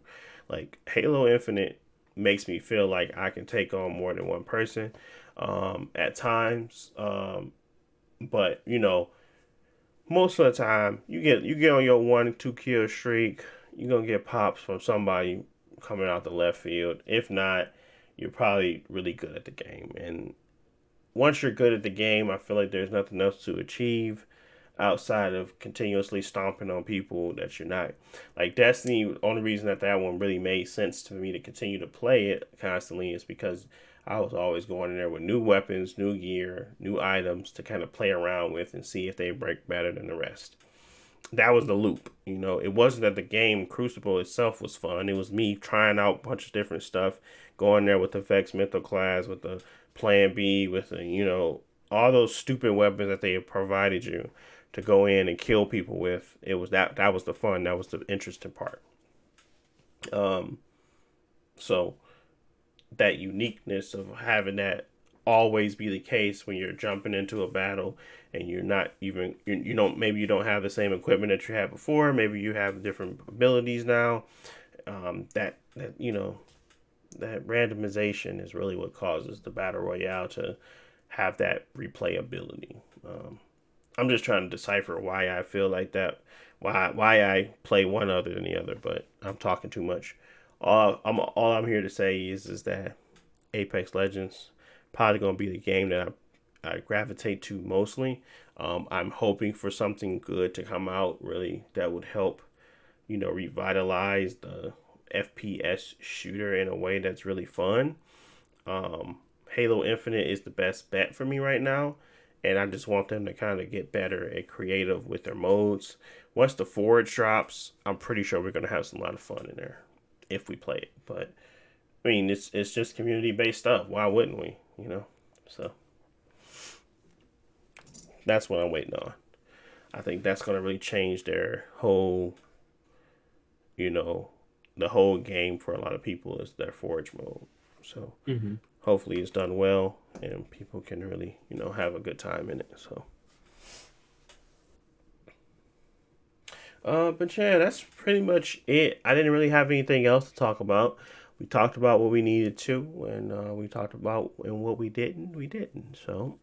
Like Halo Infinite makes me feel like I can take on more than one person at times. But most of the time you get on your 1 2 kill streak, you're gonna get pops from somebody coming out the left field. If not, you're probably really good at the game. And once you're good at the game, I feel like there's nothing else to achieve outside of continuously stomping on people that you're not. Like Destiny, the only reason that one really made sense to me to continue to play it constantly is because I was always going in there with new weapons, new gear, new items to kind of play around with and see if they break better than the rest. That was the loop. It wasn't that the game Crucible itself was fun. It was me trying out a bunch of different stuff, going there with the Vex Mental Class, with the Plan B, with the, all those stupid weapons that they have provided you to go in and kill people with. It was that was the fun. That was the interesting part. Um, so that uniqueness of having that always be the case when you're jumping into a battle and you're not even you don't maybe you don't have the same equipment that you had before, maybe you have different abilities now. That randomization is really what causes the battle royale to have that replayability. I'm just trying to decipher why I feel like that, why I play one other than the other, but I'm talking too much. All I'm here to say is that Apex Legends probably gonna be the game that I gravitate to mostly. I'm hoping for something good to come out really that would help, revitalize the FPS shooter in a way that's really fun. Halo Infinite is the best bet for me right now, and I just want them to kind of get better and creative with their modes. Once the Forge drops, I'm pretty sure we're gonna have some lot of fun in there if we play it. But I mean, it's just community based stuff. Why wouldn't we? So that's what I'm waiting on. I think that's gonna really change their whole, the whole game for a lot of people is their Forge mode. So Mm-hmm. hopefully it's done well and people can really, have a good time in it. So, but yeah, that's pretty much it. I didn't really have anything else to talk about. We talked about what we needed to, and we talked about and what we didn't. We didn't. So,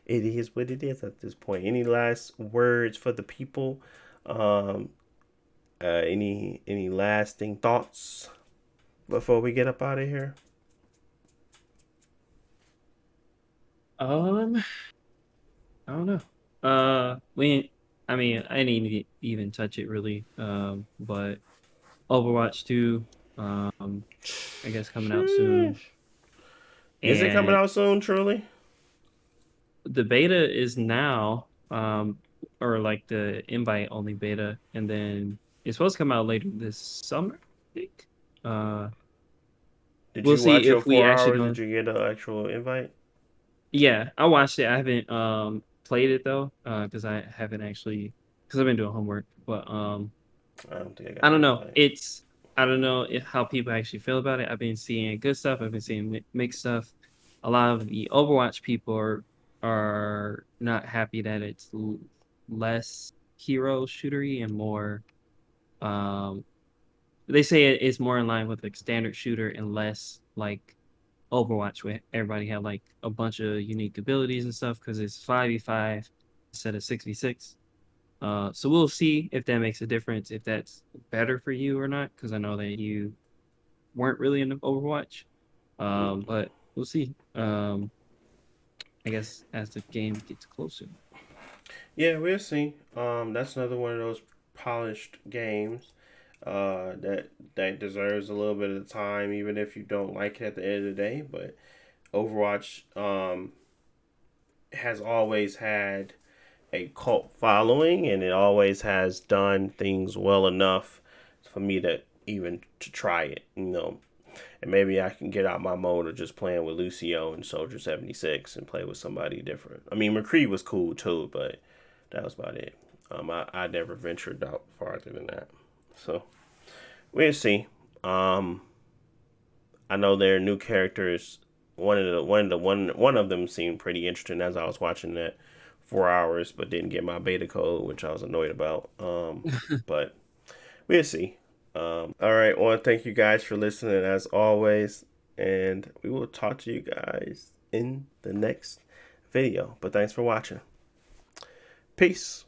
it is what it is at this point. Any last words for the people? Um, any lasting thoughts before we get up out of here? Um, I don't know. I mean, I didn't even touch it really. But Overwatch 2, I guess coming out soon. Is it coming And out soon? Truly? the beta is now, or like the invite only beta, and then it's supposed to come out later this summer, I think. Uh, Did we'll you see watch your if we actually 4 hours? Did going. you get an actual invite? Yeah, I watched it. I haven't played it though, because I haven't actually because I've been doing homework. But I don't think I I got don't the know. invite. I don't know how people actually feel about it. I've been seeing good stuff. I've been seeing mixed stuff. A lot of the Overwatch people are not happy that it's less hero shootery and more. Um, they say it's more in line with like standard shooter and less like Overwatch, where everybody had like a bunch of unique abilities and stuff because it's 5v5 instead of 6v6. So we'll see if that makes a difference, if that's better for you or not, because I know that you weren't really into Overwatch. But we'll see. I guess as the game gets closer. Yeah, we'll see. That's another one of those polished games that deserves a little bit of time, even if you don't like it at the end of the day. But Overwatch has always had a cult following, and it always has done things well enough for me to even to try it, and maybe I can get out my mode of just playing with Lucio and Soldier 76 and play with somebody different. I mean, McCree was cool too, but that was about it. I never ventured out farther than that. So we'll see. I know there are new characters. One of them seemed pretty interesting as I was watching that 4 hours, but didn't get my beta code, which I was annoyed about. But we'll see. All right. Well, thank you guys for listening as always, and we will talk to you guys in the next video. But thanks for watching. Peace.